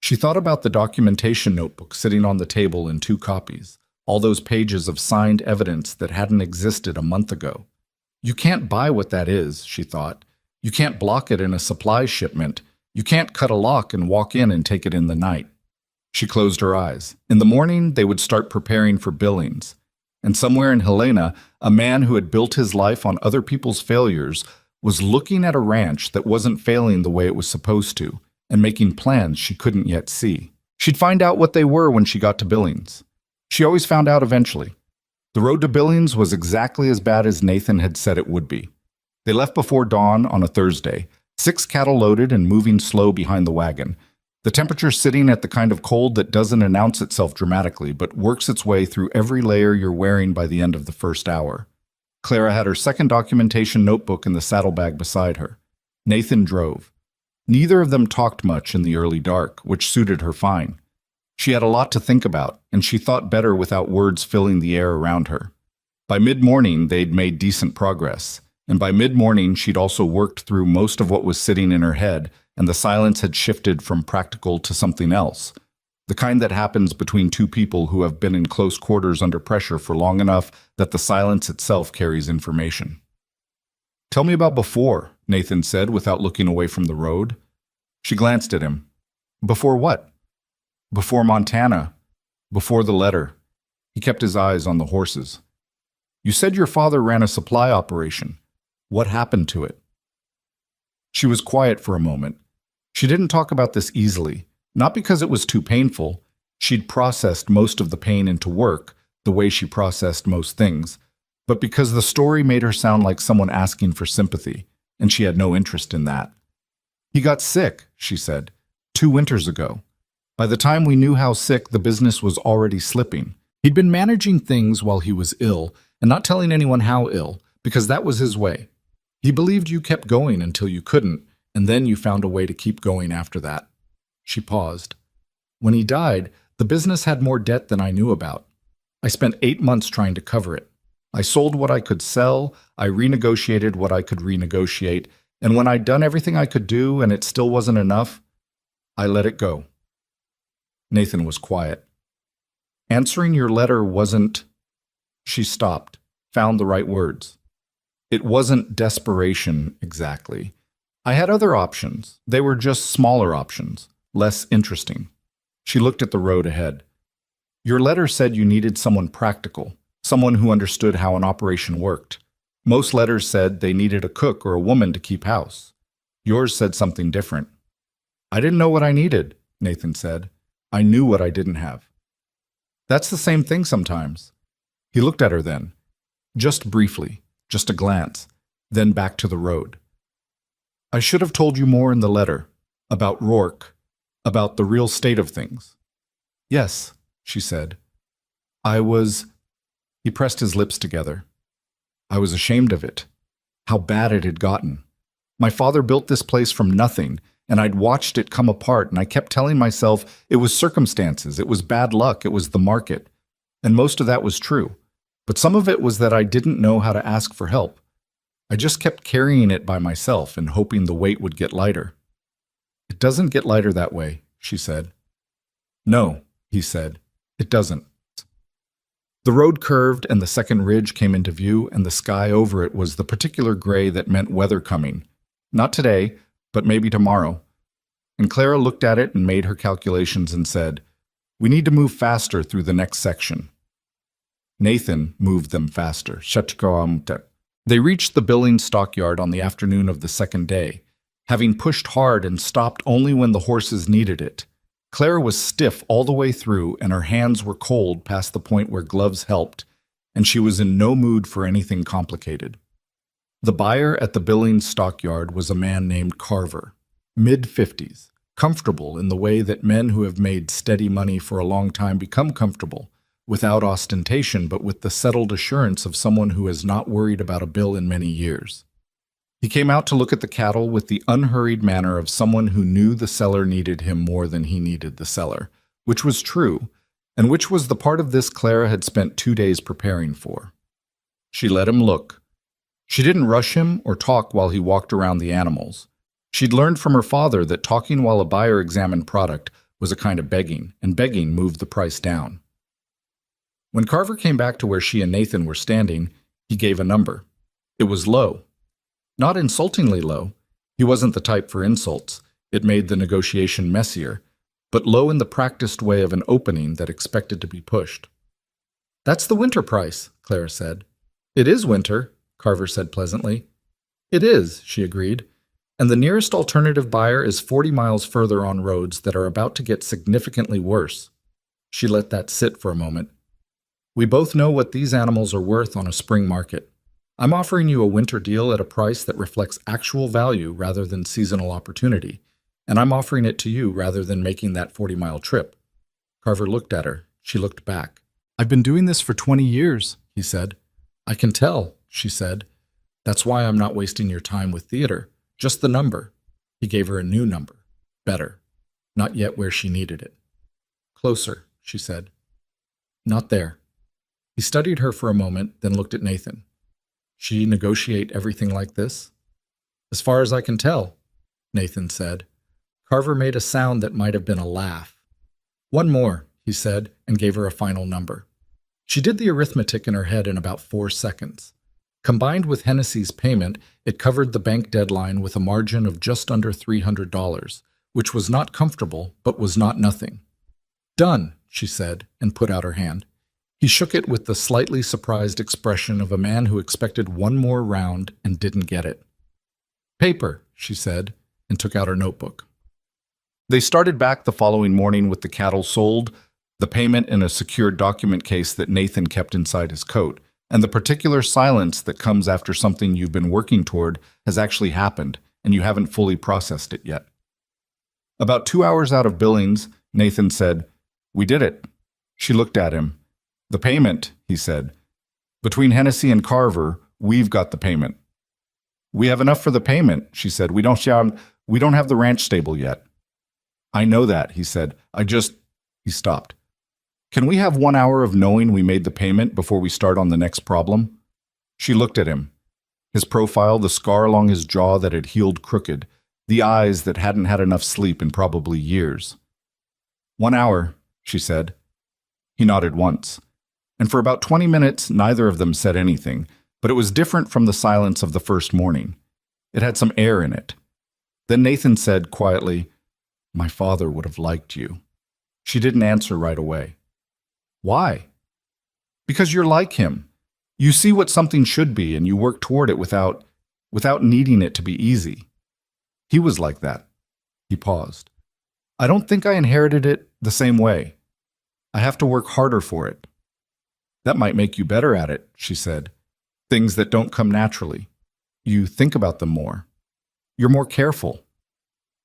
Speaker 1: She thought about the documentation notebook sitting on the table in 2 copies, all those pages of signed evidence that hadn't existed a month ago. You can't buy what that is, she thought. You can't block it in a supply shipment. You can't cut a lock and walk in and take it in the night. She closed her eyes. In the morning, they would start preparing for Billings. And somewhere in Helena, a man who had built his life on other people's failures was looking at a ranch that wasn't failing the way it was supposed to, and making plans she couldn't yet see. She'd find out what they were when she got to Billings. She always found out eventually. The road to Billings was exactly as bad as Nathan had said it would be. They left before dawn on a Thursday, 6 cattle loaded and moving slow behind the wagon, the temperature sitting at the kind of cold that doesn't announce itself dramatically, but works its way through every layer you're wearing by the end of the first hour. Clara had her second documentation notebook in the saddlebag beside her. Nathan drove. Neither of them talked much in the early dark, which suited her fine. She had a lot to think about, and she thought better without words filling the air around her. By mid-morning, they'd made decent progress, and by mid-morning she'd also worked through most of what was sitting in her head, and the silence had shifted from practical to something else, the kind that happens between two people who have been in close quarters under pressure for long enough that the silence itself carries information. "Tell me about before," Nathan said without looking away from the road. She glanced at him. "Before what?" "Before Montana. Before the letter." He kept his eyes on the horses. "You said your father ran a supply operation. What happened to it?" She was quiet for a moment. She didn't talk about this easily, not because it was too painful. She'd processed most of the pain into work, the way she processed most things, but because the story made her sound like someone asking for sympathy, and she had no interest in that. "He got sick," she said, 2 winters ago. By the time we knew how sick, the business was already slipping. He'd been managing things while he was ill, and not telling anyone how ill, because that was his way. He believed you kept going until you couldn't, and then you found a way to keep going after that. She paused. "When he died, the business had more debt than I knew about. I spent 8 months trying to cover it. I sold what I could sell, I renegotiated what I could renegotiate, and when I'd done everything I could do and it still wasn't enough, I let it go." Nathan was quiet. "Answering your letter wasn't—" She stopped, found the right words. "It wasn't desperation, exactly. I had other options. They were just smaller options, less interesting." She looked at the road ahead. "Your letter said you needed someone practical, someone who understood how an operation worked. Most letters said they needed a cook or a woman to keep house. Yours said something different." "I didn't know what I needed," Nathan said. "I knew what I didn't have." "That's the same thing sometimes." He looked at her then, just briefly, just a glance, then back to the road. "I should have told you more in the letter, about Rourke, about the real state of things." "Yes," she said. "I was—" He pressed his lips together. "I was ashamed of it, how bad it had gotten. My father built this place from nothing, and I'd watched it come apart, and I kept telling myself it was circumstances, it was bad luck, it was the market. And most of that was true. But some of it was that I didn't know how to ask for help. I just kept carrying it by myself and hoping the weight would get lighter." "It doesn't get lighter that way," she said. "No," he said, "it doesn't." The road curved and the second ridge came into view, and the sky over it was the particular gray that meant weather coming. Not today, but maybe tomorrow. And Clara looked at it and made her calculations and said, "We need to move faster through the next section." Nathan moved them faster. They reached the Billings stockyard on the afternoon of the second day, having pushed hard and stopped only when the horses needed it. Clara was stiff all the way through, and her hands were cold past the point where gloves helped, and she was in no mood for anything complicated. The buyer at the Billings stockyard was a man named Carver, mid-50s, comfortable in the way that men who have made steady money for a long time become comfortable, without ostentation but with the settled assurance of someone who has not worried about a bill in many years. He came out to look at the cattle with the unhurried manner of someone who knew the seller needed him more than he needed the seller, which was true, and which was the part of this Clara had spent 2 days preparing for. She let him look. She didn't rush him or talk while he walked around the animals. She'd learned from her father that talking while a buyer examined product was a kind of begging, and begging moved the price down. When Carver came back to where she and Nathan were standing, he gave a number. It was low. Not insultingly low. He wasn't the type for insults. It made the negotiation messier, but low in the practiced way of an opening that expected to be pushed. "That's the winter price," Clara said. "It is winter," Carver said pleasantly. "It is," she agreed. "And the nearest alternative buyer is 40 miles further on roads that are about to get significantly worse." She let that sit for a moment. "We both know what these animals are worth on a spring market. I'm offering you a winter deal at a price that reflects actual value rather than seasonal opportunity, and I'm offering it to you rather than making that 40-mile trip." Carver looked at her. She looked back. "I've been doing this for 20 years, he said. "I can tell,"
Speaker 2: she said. "That's why I'm not wasting your time with theater. Just the number." He gave her a new number. Better. Not yet where she needed it. "Closer," she said. "Not there." He studied her for a moment, then looked at Nathan. "She negotiate everything like this?" "As far as I can tell," Nathan said. Carver made a sound that might have been a laugh. "One more," he said, and gave her a final number. She did the arithmetic in her head in about 4 seconds. Combined with Hennessy's payment, it covered the bank deadline with a margin of just under $300, which was not comfortable, but was not nothing. "Done," she said, and put out her hand. He shook it with the slightly surprised expression of a man who expected one more round and didn't get it. "Paper," she said, and took out her notebook.
Speaker 1: They started back the following morning with the cattle sold, the payment in a secured document case that Nathan kept inside his coat, and the particular silence that comes after something you've been working toward has actually happened, and you haven't fully processed it yet. About 2 hours out of Billings, Nathan said, "We did it." She looked at him. "The payment," he said. "Between Hennessy and Carver, we've got the payment." "We have enough for the payment," she said. We don't have the ranch stable yet." "I know that," he said. He stopped. "Can we have 1 hour of knowing we made the payment before we start on the next problem?" She looked at him. His profile, the scar along his jaw that had healed crooked, the eyes that hadn't had enough sleep in probably years. "1 hour," she said. He nodded once. And for about 20 minutes, neither of them said anything, but it was different from the silence of the first morning. It had some air in it. Then Nathan said quietly, "My father would have liked you." She didn't answer right away. "Why?" "Because you're like him. You see what something should be and you work toward it without needing it to be easy. He was like that." He paused. "I don't think I inherited it the same way. I have to work harder for it." "That might make you better at it," she said. "Things that don't come naturally. You think about them more. You're more careful.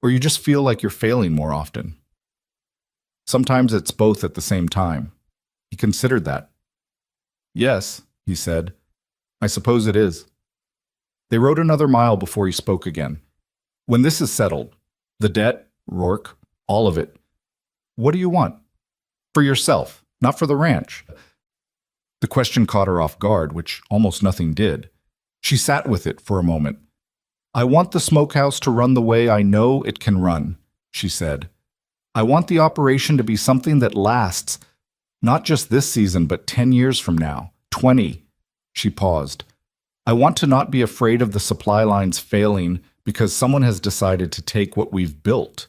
Speaker 1: Or you just feel like you're failing more often." "Sometimes it's both at the same time." He considered that. "Yes," he said. "I suppose it is." They rode another mile before he spoke again. "When this is settled, the debt, Rourke, all of it, what do you want? For yourself, not for the ranch." The question caught her off guard, which almost nothing did. She sat with it for a moment. "I want the smokehouse to run the way I know it can run," she said. "I want the operation to be something that lasts, not just this season, but 10 years from now, 20. She paused. "I want to not be afraid of the supply lines failing because someone has decided to take what we've built."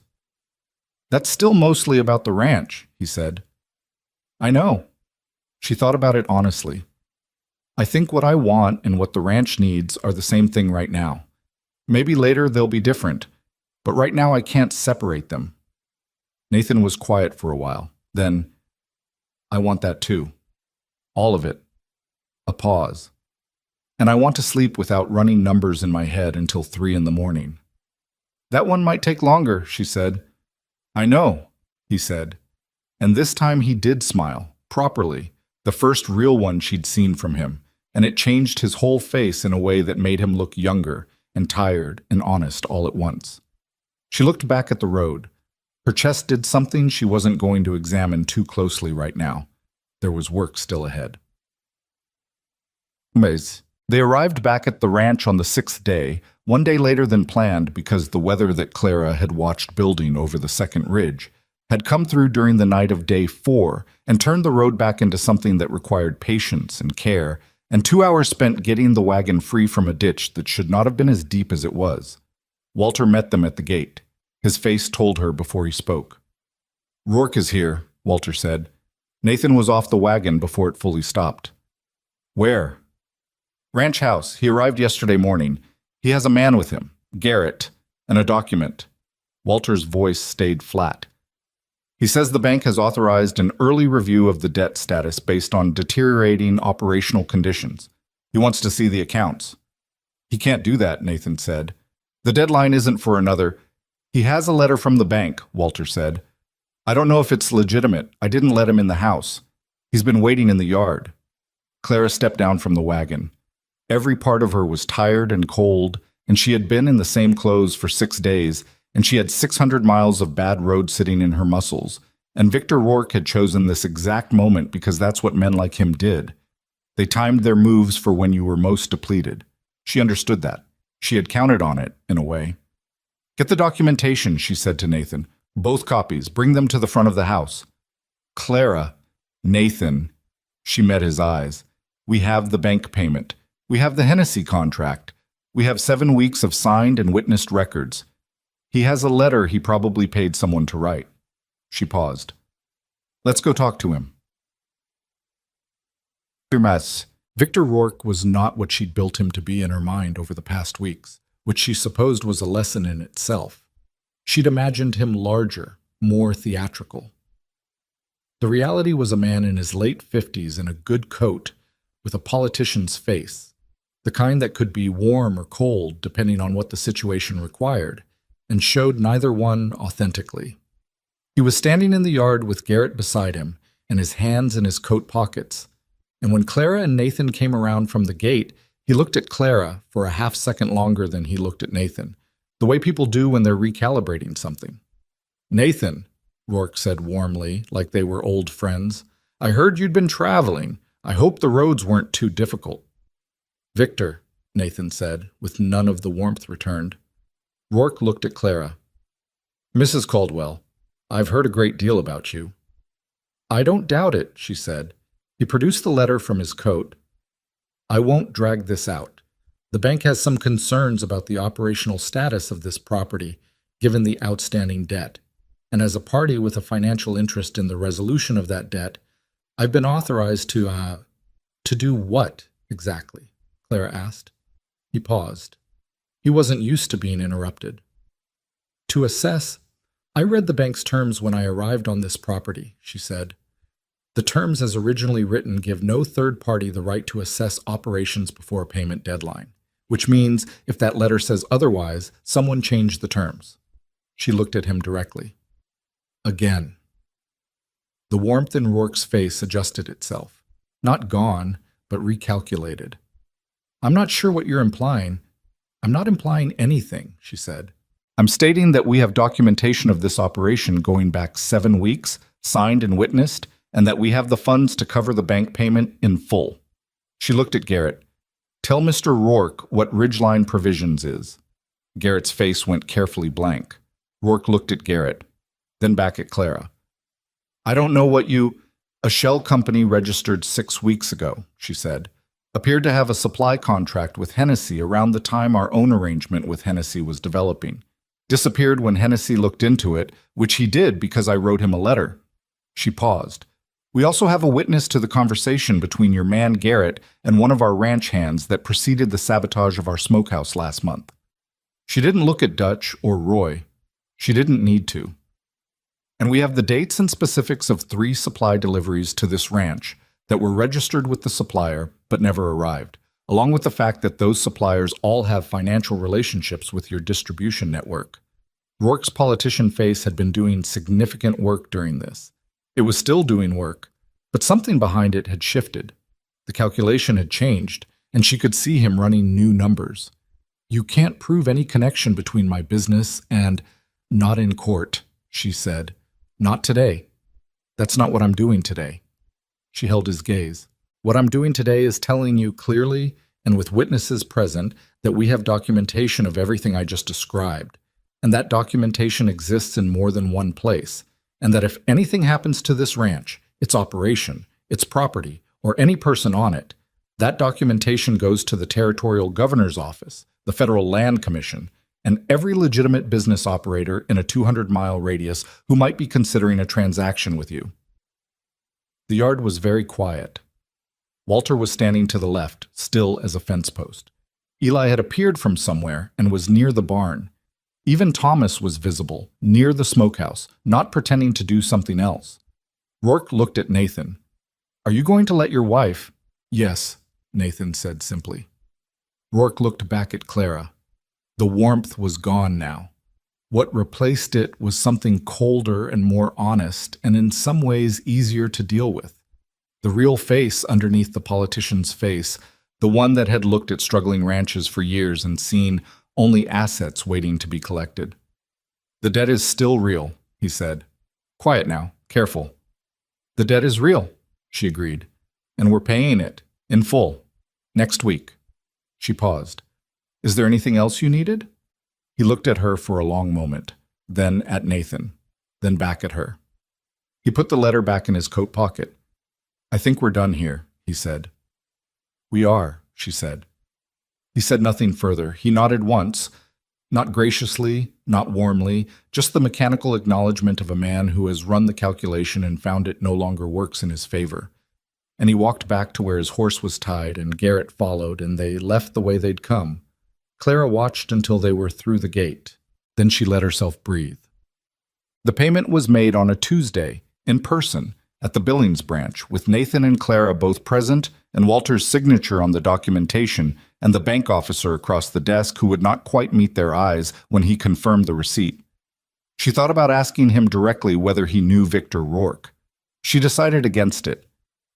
Speaker 1: "That's still mostly about the ranch," he said. "I know." She thought about it honestly. "I think what I want and what the ranch needs are the same thing right now. Maybe later they'll be different, but right now I can't separate them." Nathan was quiet for a while. Then, "I want that too. All of it." A pause. "And I want to sleep without running numbers in my head until 3 in the morning." "That one might take longer," she said. "I know," he said. And this time he did smile, properly, the first real one she'd seen from him, and it changed his whole face in a way that made him look younger and tired and honest all at once. She looked back at the road. Her chest did something she wasn't going to examine too closely right now. There was work still ahead. They arrived back at the ranch on the 6th day, 1 day later than planned because the weather that Clara had watched building over the second ridge had come through during the night of day 4 and turned the road back into something that required patience and care, and 2 hours spent getting the wagon free from a ditch that should not have been as deep as it was. Walter met them at the gate. His face told her before he spoke. "Rourke is here," Walter said. "Nathan was off the wagon before it fully stopped." "Where?" "Ranch house. He arrived yesterday morning. He has a man with him, Garrett, and a document." Walter's voice stayed flat. "He says the bank has authorized an early review of the debt status based on deteriorating operational conditions. He wants to see the accounts." "He can't do that," Nathan said. "The deadline isn't for another—" "He has a letter from the bank," Walter said. "I don't know if it's legitimate. I didn't let him in the house. He's been waiting in the yard." Clara stepped down from the wagon. Every part of her was tired and cold, and she had been in the same clothes for 6 days, and she had 600 miles of bad road sitting in her muscles. And Victor Rourke had chosen this exact moment because that's what men like him did. They timed their moves for when you were most depleted. She understood that. She had counted on it, in a way. "Get the documentation," she said to Nathan. "Both copies. Bring them to the front of the house." "Clara, Nathan," she met his eyes. "We have the bank payment. We have the Hennessy contract. We have 7 weeks of signed and witnessed records. He has a letter he probably paid someone to write." She paused. "Let's go talk to him." Victor Rourke was not what she'd built him to be in her mind over the past weeks, which she supposed was a lesson in itself. She'd imagined him larger, more theatrical. The reality was a man in his late 50s in a good coat with a politician's face, the kind that could be warm or cold depending on what the situation required, and showed neither one authentically. He was standing in the yard with Garrett beside him and his hands in his coat pockets. And when Clara and Nathan came around from the gate, he looked at Clara for a half-second longer than he looked at Nathan, the way people do when they're recalibrating something. "Nathan," Rourke said warmly, like they were old friends, "I heard you'd been traveling. I hope the roads weren't too difficult." "Victor," Nathan said, with none of the warmth returned. Rourke looked at Clara. "Mrs. Caldwell, I've heard a great deal about you." "I don't doubt it," she said. He produced the letter from his coat. "I won't drag this out. The bank has some concerns about the operational status of this property, given the outstanding debt. And as a party with a financial interest in the resolution of that debt, I've been authorized to do what, exactly?" Clara asked. He paused. He wasn't used to being interrupted. "To assess. I read the bank's terms when I arrived on this property," she said. "The terms as originally written give no third party the right to assess operations before a payment deadline, which means if that letter says otherwise, someone changed the terms." She looked at him directly. Again. The warmth in Rourke's face adjusted itself. Not gone, but recalculated. "I'm not sure what you're implying." "I'm not implying anything," she said. "I'm stating that we have documentation of this operation going back 7 weeks, signed and witnessed, and that we have the funds to cover the bank payment in full." She looked at Garrett. "Tell Mr. Rourke what Ridgeline Provisions is." Garrett's face went carefully blank. Rourke looked at Garrett, then back at Clara. "I don't know what you—" "A shell company registered 6 weeks ago," she said. "Appeared to have a supply contract with Hennessy around the time our own arrangement with Hennessy was developing. Disappeared when Hennessy looked into it, which he did because I wrote him a letter." She paused. "We also have a witness to the conversation between your man Garrett and one of our ranch hands that preceded the sabotage of our smokehouse last month." She didn't look at Dutch or Roy. She didn't need to. "And we have the dates and specifics of 3 supply deliveries to this ranch that were registered with the supplier but never arrived, along with the fact that those suppliers all have financial relationships with your distribution network." Rourke's politician face had been doing significant work during this. It was still doing work, but something behind it had shifted. The calculation had changed, and she could see him running new numbers. "You can't prove any connection between my business and—" "Not in court," she said. "Not today. That's not what I'm doing today." She held his gaze. "What I'm doing today is telling you clearly and with witnesses present that we have documentation of everything I just described, and that documentation exists in more than one place, and that if anything happens to this ranch, its operation, its property, or any person on it, that documentation goes to the territorial governor's office, the Federal Land Commission, and every legitimate business operator in a 200-mile radius who might be considering a transaction with you." The yard was very quiet. Walter was standing to the left, still as a fence post. Eli had appeared from somewhere and was near the barn. Even Thomas was visible, near the smokehouse, not pretending to do something else. Rourke looked at Nathan. "Are you going to let your wife—" "Yes," Nathan said simply. Rourke looked back at Clara. The warmth was gone now. What replaced it was something colder and more honest, and in some ways easier to deal with. The real face underneath the politician's face, the one that had looked at struggling ranches for years and seen only assets waiting to be collected. "The debt is still real," he said. "Quiet now, careful." "The debt is real," she agreed, "and we're paying it, in full, next week." She paused. "Is there anything else you needed?" He looked at her for a long moment, then at Nathan, then back at her. He put the letter back in his coat pocket. "I think we're done here," he said. "We are," she said. He said nothing further. He nodded once, not graciously, not warmly, just the mechanical acknowledgement of a man who has run the calculation and found it no longer works in his favor. And he walked back to where his horse was tied, and Garrett followed, and they left the way they'd come. Clara watched until they were through the gate. Then she let herself breathe. The payment was made on a Tuesday, in person, at the Billings branch, with Nathan and Clara both present and Walter's signature on the documentation and the bank officer across the desk who would not quite meet their eyes when he confirmed the receipt. She thought about asking him directly whether he knew Victor Rourke. She decided against it.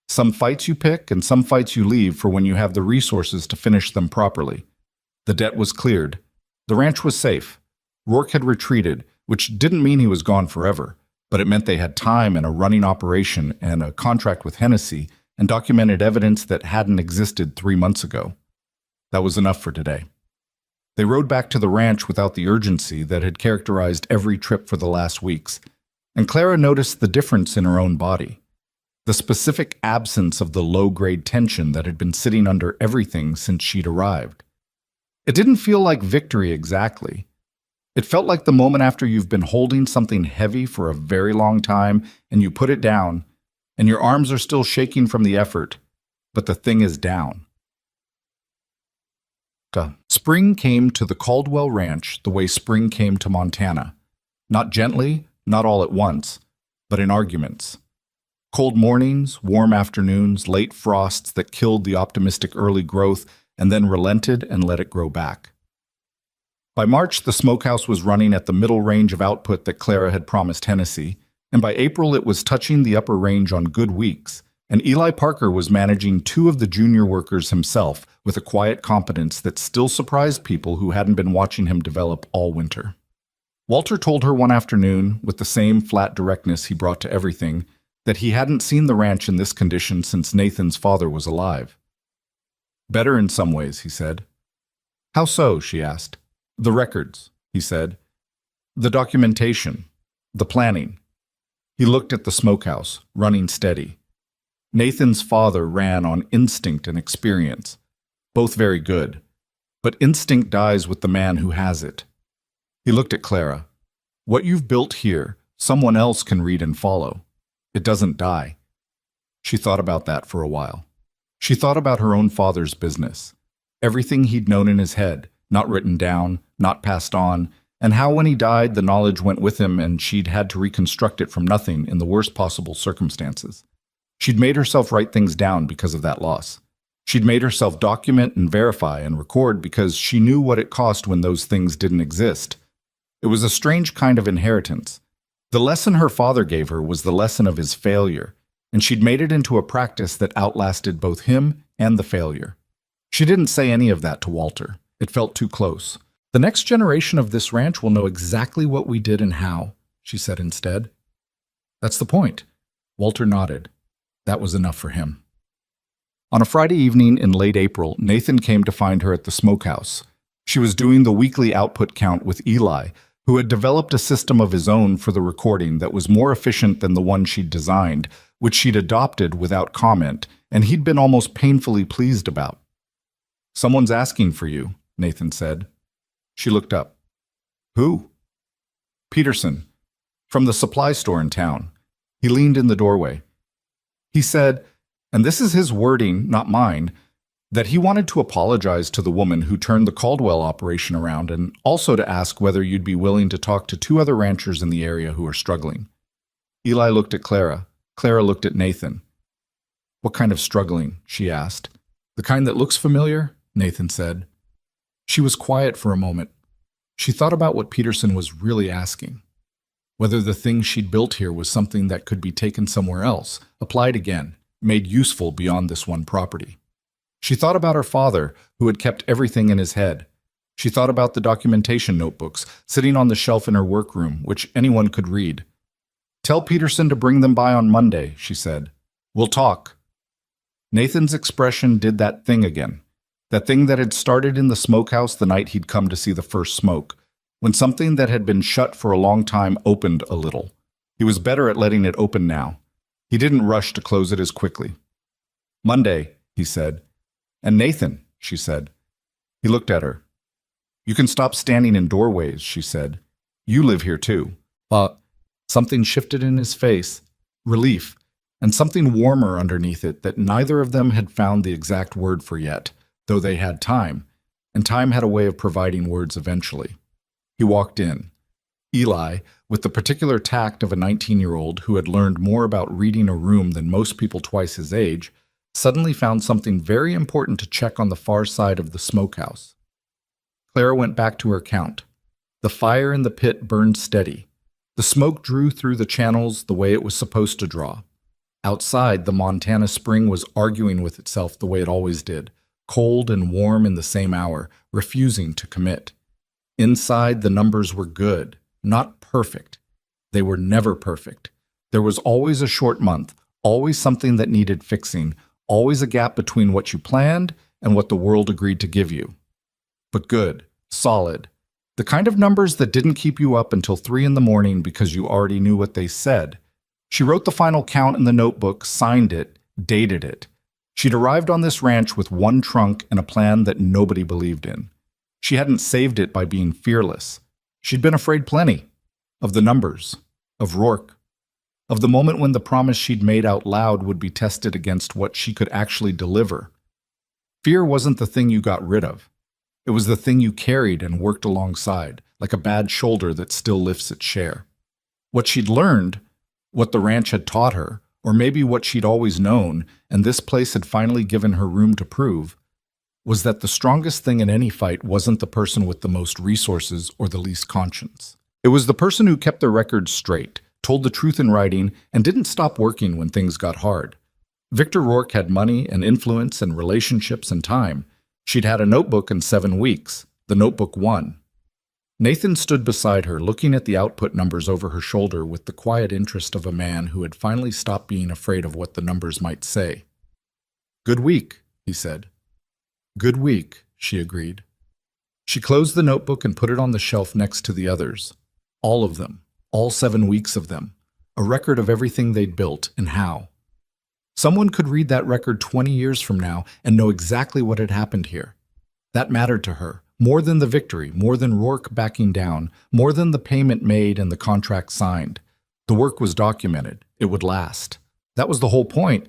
Speaker 1: Some fights you pick and some fights you leave for when you have the resources to finish them properly. The debt was cleared. The ranch was safe. Rourke had retreated, which didn't mean he was gone forever, but it meant they had time and a running operation and a contract with Hennessy and documented evidence that hadn't existed 3 months ago. That was enough for today. They rode back to the ranch without the urgency that had characterized every trip for the last weeks, and Clara noticed the difference in her own body, the specific absence of the low-grade tension that had been sitting under everything since she'd arrived. It didn't feel like victory exactly. It felt like the moment after you've been holding something heavy for a very long time and you put it down, and your arms are still shaking from the effort, but the thing is down. Spring came to the Caldwell Ranch the way spring came to Montana. Not gently, not all at once, but in arguments. Cold mornings, warm afternoons, late frosts that killed the optimistic early growth and then relented and let it grow back. By March, the Smokehouse was running at the middle range of output that Clara had promised Hennessy, and by April it was touching the upper range on good weeks, and Eli Parker was managing 2 of the junior workers himself with a quiet competence that still surprised people who hadn't been watching him develop all winter. Walter told her one afternoon, with the same flat directness he brought to everything, that he hadn't seen the ranch in this condition since Nathan's father was alive. "Better in some ways," he said. "How so?" she asked. "The records," he said. "The documentation. The planning." He looked at the Smokehouse, running steady. Nathan's father ran on instinct and experience, both very good, but instinct dies with the man who has it. He looked at Clara. "What you've built here, someone else can read and follow. It doesn't die." She thought about that for a while. She thought about her own father's business, everything he'd known in his head, not written down, not passed on, and how when he died the knowledge went with him and she'd had to reconstruct it from nothing in the worst possible circumstances. She'd made herself write things down because of that loss. She'd made herself document and verify and record because she knew what it cost when those things didn't exist. It was a strange kind of inheritance. The lesson her father gave her was the lesson of his failure, and she'd made it into a practice that outlasted both him and the failure. She didn't say any of that to Walter. It felt too close. "The next generation of this ranch will know exactly what we did and how," she said instead. "That's the point." Walter nodded. That was enough for him. On a Friday evening in late April, Nathan came to find her at the Smokehouse. She was doing the weekly output count with Eli, who had developed a system of his own for the recording that was more efficient than the one she'd designed, which she'd adopted without comment, and he'd been almost painfully pleased about. "Someone's asking for you," Nathan said. She looked up. "Who?" "Peterson, from the supply store in town." He leaned in the doorway. He said, and this is his wording, not mine, that he wanted to apologize to the woman who turned the Caldwell operation around and also to ask whether you'd be willing to talk to 2 other ranchers in the area who are struggling. Eli looked at Clara. Clara looked at Nathan. "What kind of struggling?" she asked. "The kind that looks familiar?" Nathan said. She was quiet for a moment. She thought about what Peterson was really asking. Whether the thing she'd built here was something that could be taken somewhere else, applied again, made useful beyond this one property. She thought about her father, who had kept everything in his head. She thought about the documentation notebooks sitting on the shelf in her workroom, which anyone could read. "Tell Peterson to bring them by on Monday," she said. "We'll talk." Nathan's expression did that thing again. That thing that had started in the smokehouse the night he'd come to see the first smoke, when something that had been shut for a long time opened a little. He was better at letting it open now. He didn't rush to close it as quickly. "Monday," he said. "And Nathan," she said. He looked at her. "You can stop standing in doorways," she said. "You live here too." Something shifted in his face, relief, and something warmer underneath it that neither of them had found the exact word for yet, though they had time, and time had a way of providing words eventually. He walked in. Eli, with the particular tact of a 19-year-old who had learned more about reading a room than most people twice his age, suddenly found something very important to check on the far side of the smokehouse. Clara went back to her count. The fire in the pit burned steady. The smoke drew through the channels the way it was supposed to draw. Outside, the Montana spring was arguing with itself the way it always did, cold and warm in the same hour, refusing to commit. Inside, the numbers were good, not perfect. They were never perfect. There was always a short month, always something that needed fixing, always a gap between what you planned and what the world agreed to give you. But good, solid. The kind of numbers that didn't keep you up until 3 a.m. because you already knew what they said. She wrote the final count in the notebook, signed it, dated it. She'd arrived on this ranch with one trunk and a plan that nobody believed in. She hadn't saved it by being fearless. She'd been afraid plenty. Of the numbers. Of Rourke. Of the moment when the promise she'd made out loud would be tested against what she could actually deliver. Fear wasn't the thing you got rid of. It was the thing you carried and worked alongside, like a bad shoulder that still lifts its share. What she'd learned, what the ranch had taught her, or maybe what she'd always known, and this place had finally given her room to prove, was that the strongest thing in any fight wasn't the person with the most resources or the least conscience. It was the person who kept their records straight, told the truth in writing, and didn't stop working when things got hard. Victor Rourke had money and influence and relationships and time. She'd had a notebook in 7 weeks. The notebook won. Nathan stood beside her, looking at the output numbers over her shoulder with the quiet interest of a man who had finally stopped being afraid of what the numbers might say. "Good week," he said. "Good week," she agreed. She closed the notebook and put it on the shelf next to the others. All of them, all 7 weeks of them, a record of everything they'd built and how. Someone could read that record 20 years from now and know exactly what had happened here. That mattered to her, more than the victory, more than Rourke backing down, more than the payment made and the contract signed. The work was documented. It would last. That was the whole point.